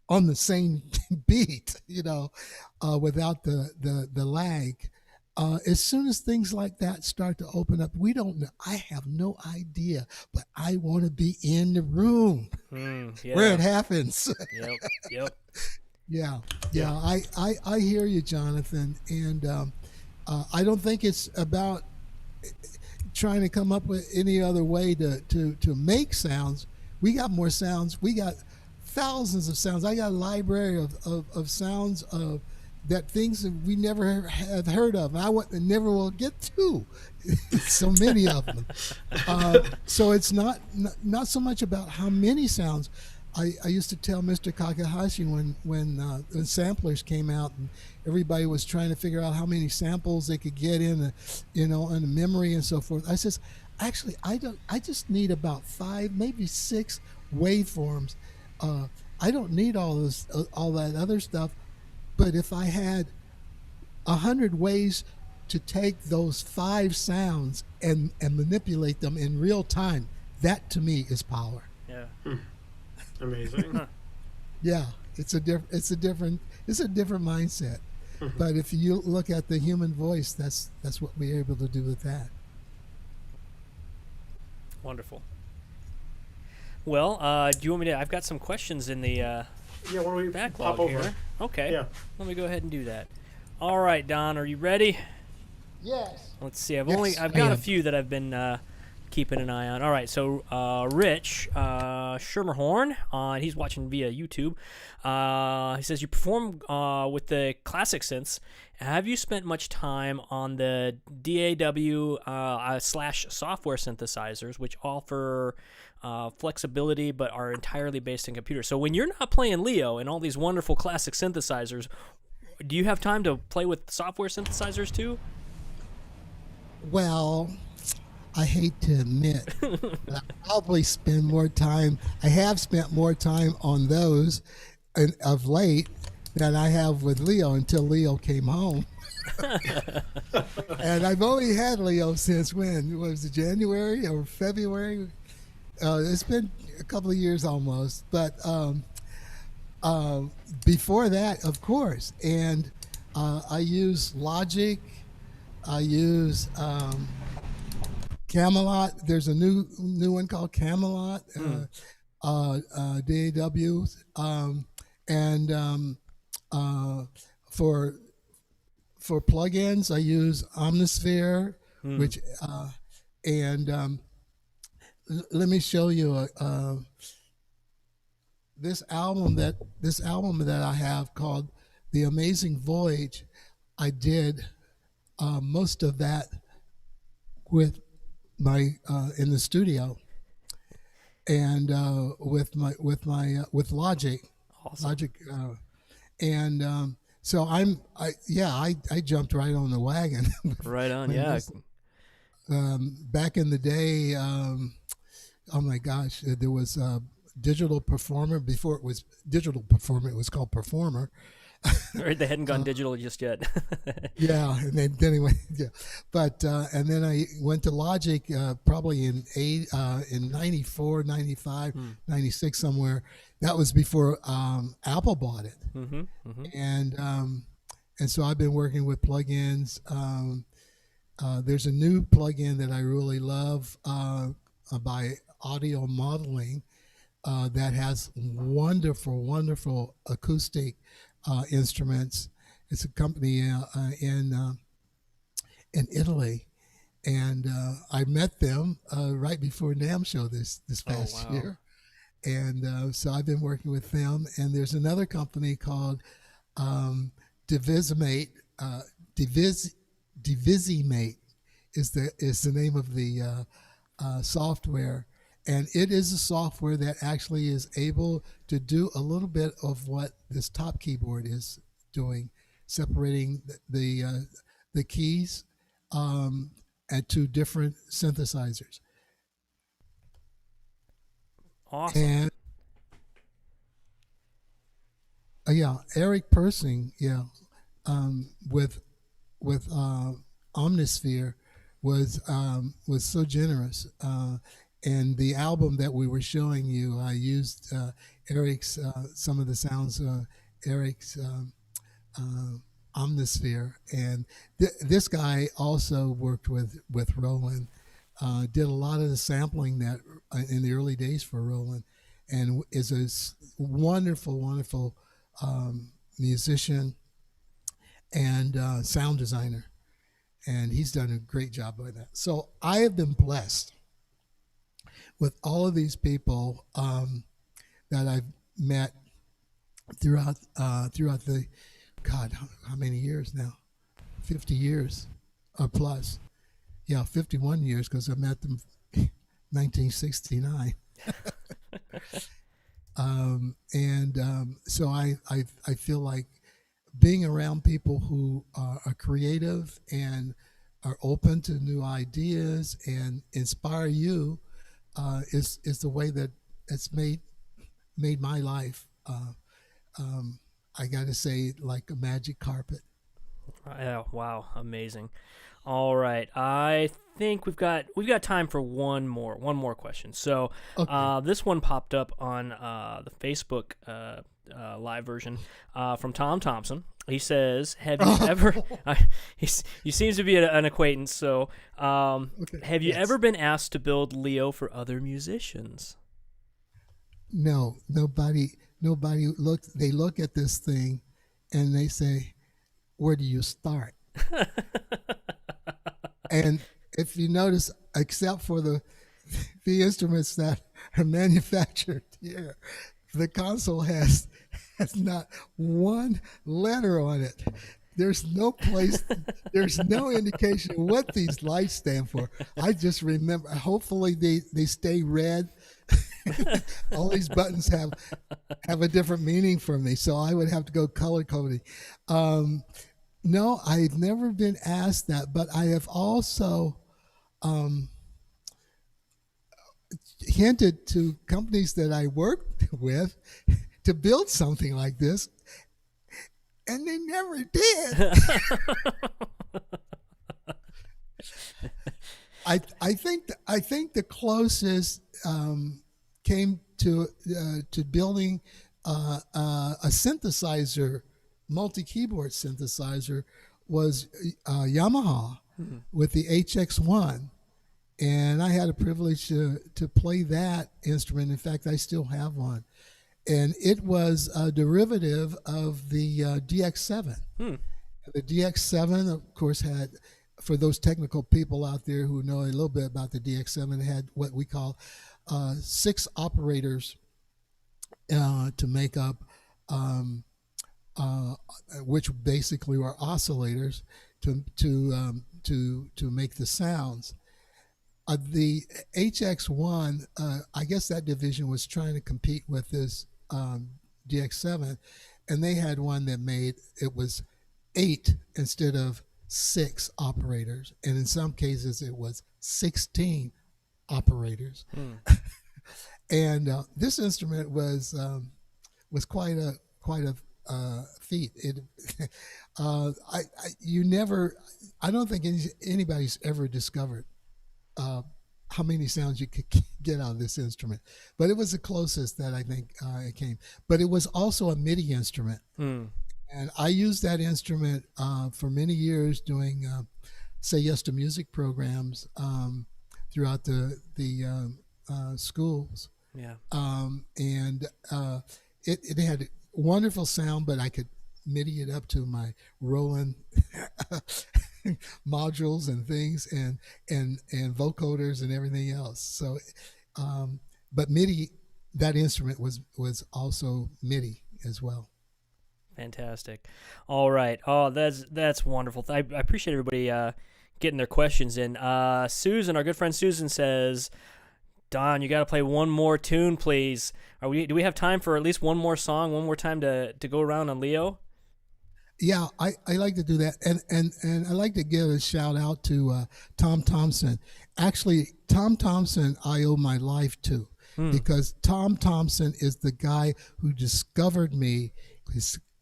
on the same beat, without the lag. As soon as things like that start to open up, we don't know. I have no idea, but I want to be in the room Yeah. where it happens. Yep. Yeah. I hear you, Jonathan, and I don't think it's about trying to come up with any other way to make sounds. We got more sounds. We got thousands of sounds. I got a library of sounds of that things that we never have heard of. And never will get to. So many of them. So it's not so much about how many sounds. I used to tell Mr. Kakahashi when samplers came out and everybody was trying to figure out how many samples they could get in the memory and so forth. I says, actually, I just need about 5, maybe 6 waveforms. I don't need all that other stuff. But if I had 100 ways to take those 5 sounds and manipulate them in real time, that to me is power. Yeah. Amazing. Yeah, it's a different mindset. But if you look at the human voice, that's what we're able to do with that. Wonderful. Well, do you want me to? I've got some questions in the Yeah, why don't we backlog pop over? here. Okay. Yeah. Let me go ahead and do that. All right, Don, are you ready? Yes. Let's see. I've Yes, got a I am. few that I've been keeping an eye on. All right, so Rich Schermerhorn, he's watching via YouTube. He says you perform with the classic synths. Have you spent much time on the DAW / software synthesizers, which offer flexibility but are entirely based in computers? So when you're not playing Leo and all these wonderful classic synthesizers, do you have time to play with software synthesizers too? Well, I hate to admit, but I probably spend more time. I have spent more time on those of late than I have with Leo until Leo came home. And I've only had Leo since when? Was it January or February? It's been a couple of years almost, but before that, of course. And I use Logic. I use Camelot. There's a new one called Camelot, DAW, and for plugins I use Omnisphere, which let me show you this album that I have called The Amazing Voyage. I did most of that with my in the studio and with Logic. Awesome. Logic, so I jumped right on the wagon. Right on, yeah. Back in the day, oh my gosh, there was Digital Performer. Before it was Digital Performer, it was called Performer. Right, they hadn't gone digital just yet. Yeah, and then anyway, yeah, but and then I went to Logic probably in 94, 95, 96 somewhere. That was before Apple bought it, and so I've been working with plugins. There's a new plugin that I really love by Audio Modeling that has wonderful acoustic instruments. It's a company in Italy, and I met them right before NAMM show this past year, and so I've been working with them. And there's another company called Divisimate. Divisimate is the name of the software, And it is a software that actually is able to do a little bit of what this top keyboard is doing, separating the keys and to different synthesizers. Awesome. And yeah, Eric Persing, yeah, with Omnisphere was so generous. And the album that we were showing you, I used Eric's some of the sounds, Eric's Omnisphere, and this guy also worked with Roland. Did a lot of the sampling that in the early days for Roland, and is a wonderful musician and sound designer, and he's done a great job with that. So I have been blessed with all of these people that I've met throughout the, God, how many years now? 50 years or plus. Yeah, 51 years, because I met them 1969. So I feel like being around people who are creative and are open to new ideas and inspire you is the way that it's made my life. I got to say, like a magic carpet. Yeah, wow, amazing. All right, I think we've got time for one more question. So Okay. this one popped up on the Facebook live version from Tom Thompson. He says, "Have you ever?" He seems to be an acquaintance. So, Okay. have you Yes. ever been asked to build Leo for other musicians? No, nobody look. They look at this thing, and they say, "Where do you start?" And if you notice, except for the instruments that are manufactured here, the console has not one letter on it. There's no place, there's no indication what these lights stand for. I just remember, hopefully they stay red. All these buttons have a different meaning for me, so I would have to go color coding. No, I've never been asked that, but I have also hinted to companies that I worked with to build something like this, and they never did. I think the closest came to building a synthesizer, multi-keyboard synthesizer, was Yamaha with the HX1, and I had a privilege to play that instrument. In fact, I still have one, and it was a derivative of the DX7. The DX7, of course, had, for those technical people out there who know a little bit about the DX7, had what we call 6 operators to make up, which basically were oscillators to make the sounds. The HX1, I guess that division was trying to compete with this DX7, and they had one that made, it was 8 instead of 6 operators, and in some cases it was 16 operators. And this instrument was quite a feat. I don't think anybody's ever discovered how many sounds you could get out of this instrument, but it was the closest that I think it came. But it was also a MIDI instrument, and I used that instrument for many years doing Say Yes to Music programs throughout the schools. Yeah. And it had a wonderful sound, but I could MIDI it up to my Roland modules and things, and vocoders and everything else. So, but MIDI, that instrument was also MIDI as well. Fantastic. All right. Oh, that's wonderful. I appreciate everybody getting their questions in. Susan, our good friend Susan, says, Don, you got to play one more tune, please. Do we have time for at least one more song, one more time to go around on Leo? Yeah, I like to do that, and I like to give a shout out to Tom Thompson. Actually, Tom Thompson I owe my life to, because Tom Thompson is the guy who discovered me.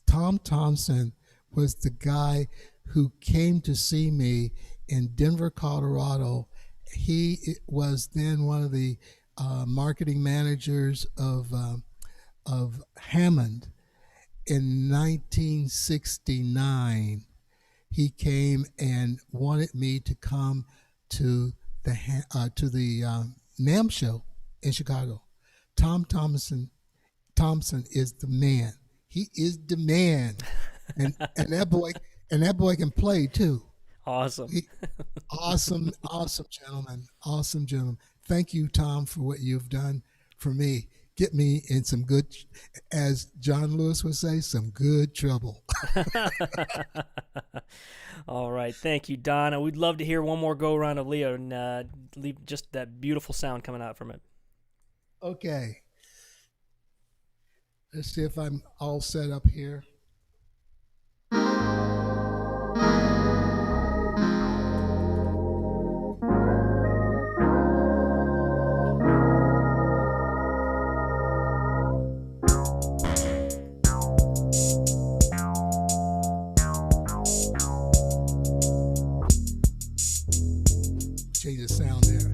Tom Thompson was the guy who came to see me in Denver, Colorado. He was then one of the marketing managers of Hammond. In 1969, he came and wanted me to come to the NAMM show in Chicago. Tom Thompson is the man. He is the man, and that boy can play too. Awesome. Awesome gentleman. Awesome gentleman. Thank you, Tom, for what you've done for me. Get me in some good, as John Lewis would say, some good trouble. All right. Thank you, Don. We'd love to hear one more go around of Leo and leave just that beautiful sound coming out from it. Okay. Let's see if I'm all set up here. Change the sound there.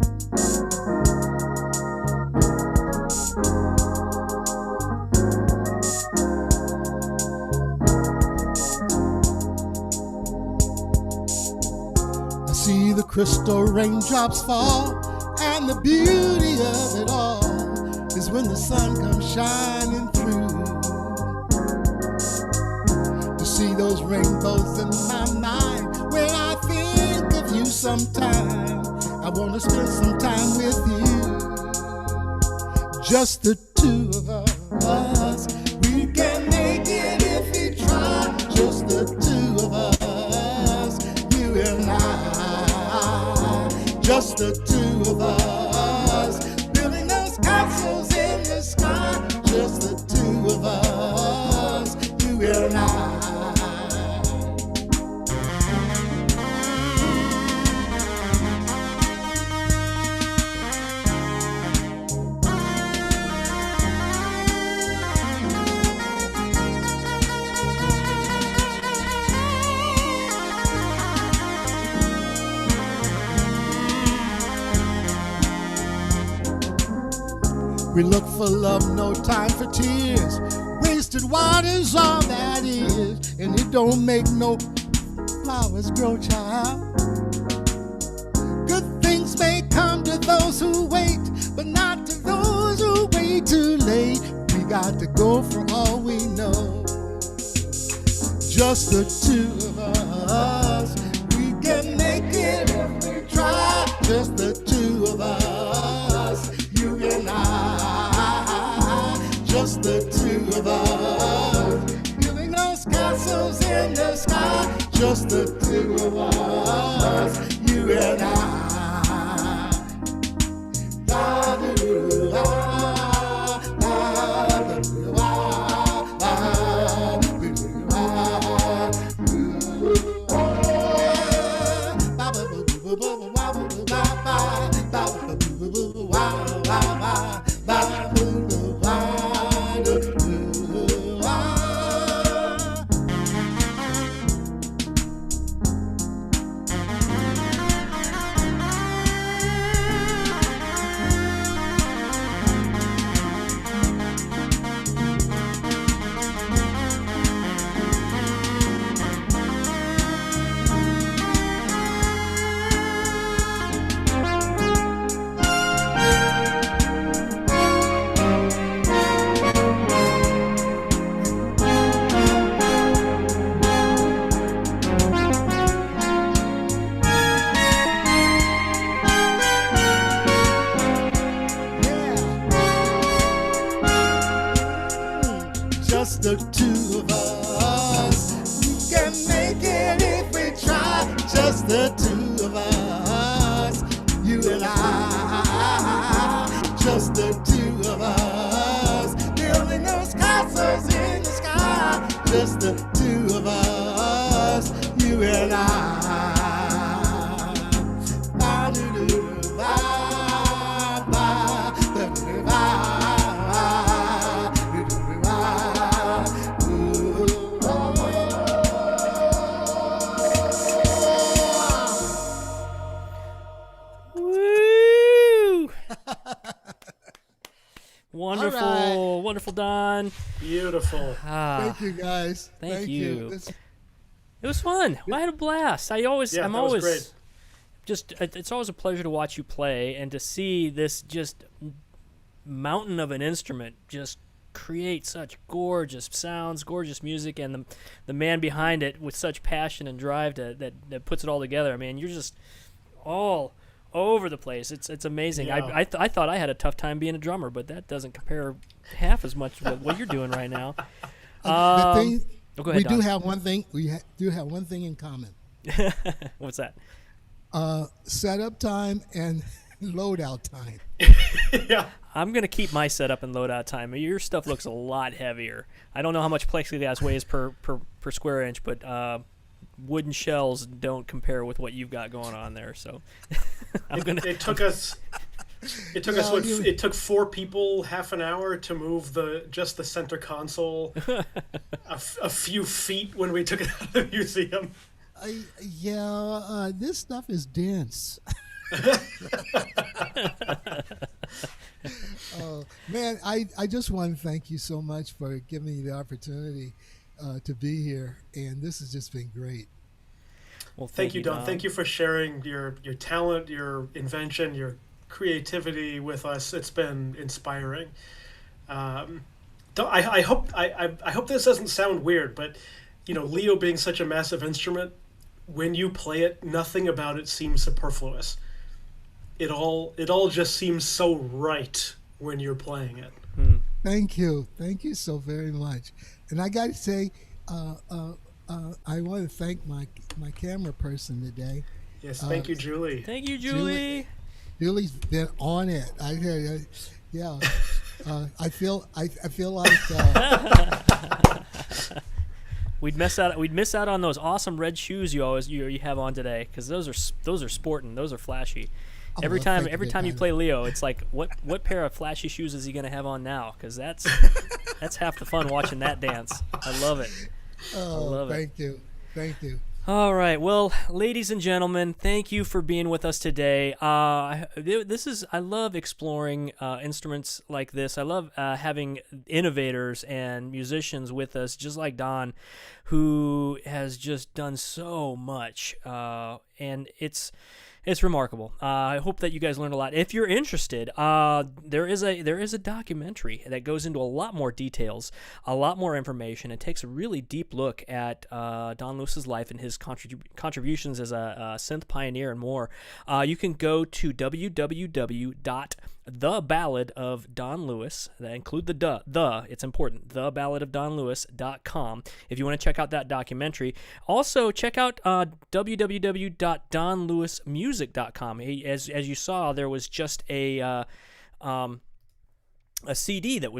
I see the crystal raindrops fall, and the beauty of it all is when the sun comes shining through. To see those rainbows in my mind when I think of you sometime. I want to spend some time with you, just the two of us. We can make it if we try, just the two of us, you and I, just the two of us, building those castles in the sky, just the two of us, you and I. We look for love, no time for tears. Wasted water's all that is, and it don't make no flowers grow, child. Good things may come to those who wait, but not to those who wait too late. We got to go for all we know. Just the two of us. We can make it if we try. Just the two of us. You and I. Just the two of us, building those castles in the sky. Just the two of us, you and I. The two of us, we can make it if we try. Just the two of us, you and I. the two of us, building those castles in the sky. Just the two of us, you and I. Wonderful, right. Wonderful, Don. Beautiful. Thank you, guys. Thank you. It was fun. I had a blast. I'm always great. Just, it's always a pleasure to watch you play and to see this just mountain of an instrument just create such gorgeous sounds, gorgeous music, and the man behind it with such passion and drive that puts it all together. I mean, you're just all over the place. It's amazing. Yeah. I thought I had a tough time being a drummer, but that doesn't compare half as much with what you're doing right now. The thing, go ahead, we Don. do have one thing. We do have one thing in common. What's that? Setup time and loadout time. Yeah. I'm going to keep my setup and loadout time. Your stuff looks a lot heavier. I don't know how much plexiglass weighs per square inch, but wooden shells don't compare with what you've got going on there. So It took us it took 4 people half an hour to move just the center console a few feet when we took it out of the museum. This stuff is dense. Man, I just want to thank you so much for giving me the opportunity to be here, and this has just been great. Well, thank you, Don. Thank you for sharing your talent, your invention, your creativity with us. It's been inspiring. I hope this doesn't sound weird, but Leo being such a massive instrument, when you play it, nothing about it seems superfluous. It all just seems so right when you're playing it. Thank you so very much. And I got to say, I want to thank my camera person today. Yes, thank you, Julie. Thank you, Julie. Julie's been on it. I feel like we'd miss out on those awesome red shoes you have on today, because those are sporting, those are flashy. Every time you play Leo, it's like, what pair of flashy shoes is he gonna have on now? Because that's half the fun watching that dance. I love it. Thank you. All right, well, ladies and gentlemen, thank you for being with us today. I love exploring instruments like this. I love having innovators and musicians with us, just like Don, who has just done so much, and it's remarkable. I hope that you guys learned a lot. If you're interested, there is a documentary that goes into a lot more details, a lot more information. It takes a really deep look at Don Lewis's life and his contributions as a synth pioneer and more. You can go to www.theballadofdonlewis. That include it's important, theballadofdonlewis.com if you want to check out that documentary. Also, check out www.donlewismusic.com. As you saw, there was just a CD that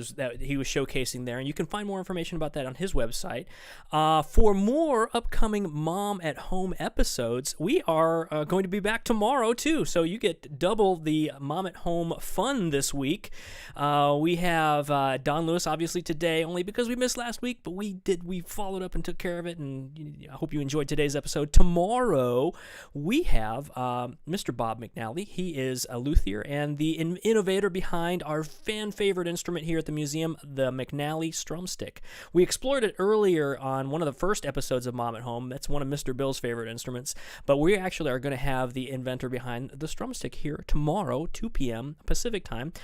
he was showcasing there, and you can find more information about that on his website. For more upcoming Mom at Home episodes, we are going to be back tomorrow too, so you get double the Mom at Home fun this week. We have Don Lewis obviously today, only because we missed last week, but we followed up and took care of it, and I hope you enjoyed today's episode. Tomorrow we have Mr. Bob McNally. He is a luthier and the innovator behind our favorite instrument here at the museum, the McNally Strumstick. We explored it earlier on one of the first episodes of Mom at Home. That's one of Mr. Bill's favorite instruments, but we actually are going to have the inventor behind the Strumstick here tomorrow, 2 p.m. Pacific time.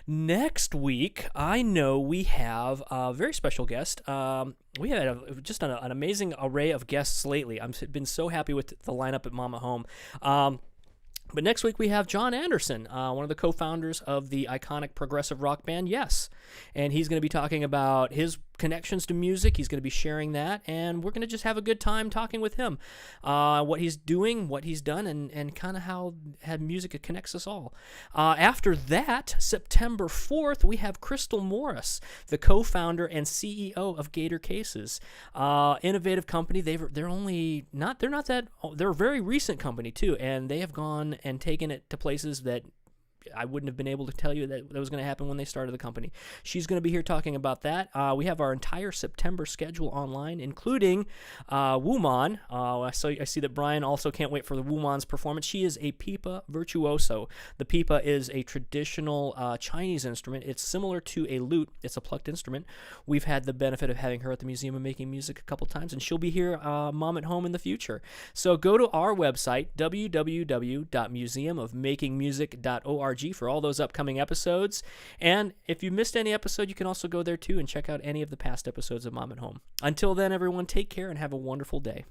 Next week, I know we have a very special guest. We had just an amazing array of guests lately. I've been so happy with the lineup at Mom at Home. But next week we have John Anderson, one of the co-founders of the iconic progressive rock band Yes, and he's going to be talking about his connections to music. He's going to be sharing that, and we're going to just have a good time talking with him, what he's doing, what he's done, and kind of how music connects us all. After that, September 4th, we have Crystal Morris, the co-founder and CEO of Gator Cases, innovative company. They're a very recent company too, and they have gone and taken it to places that I wouldn't have been able to tell you that was going to happen when they started the company. She's going to be here talking about that. We have our entire September schedule online, including Wumon. I see that Brian also can't wait for the Wumon's performance. She is a pipa virtuoso. The pipa is a traditional Chinese instrument. It's similar to a lute. It's a plucked instrument. We've had the benefit of having her at the Museum of Making Music a couple times, and she'll be here, Mom at Home, in the future. So go to our website, www.museumofmakingmusic.org, for all those upcoming episodes. And if you missed any episode, you can also go there too and check out any of the past episodes of Mom at Home. Until then, everyone, take care and have a wonderful day.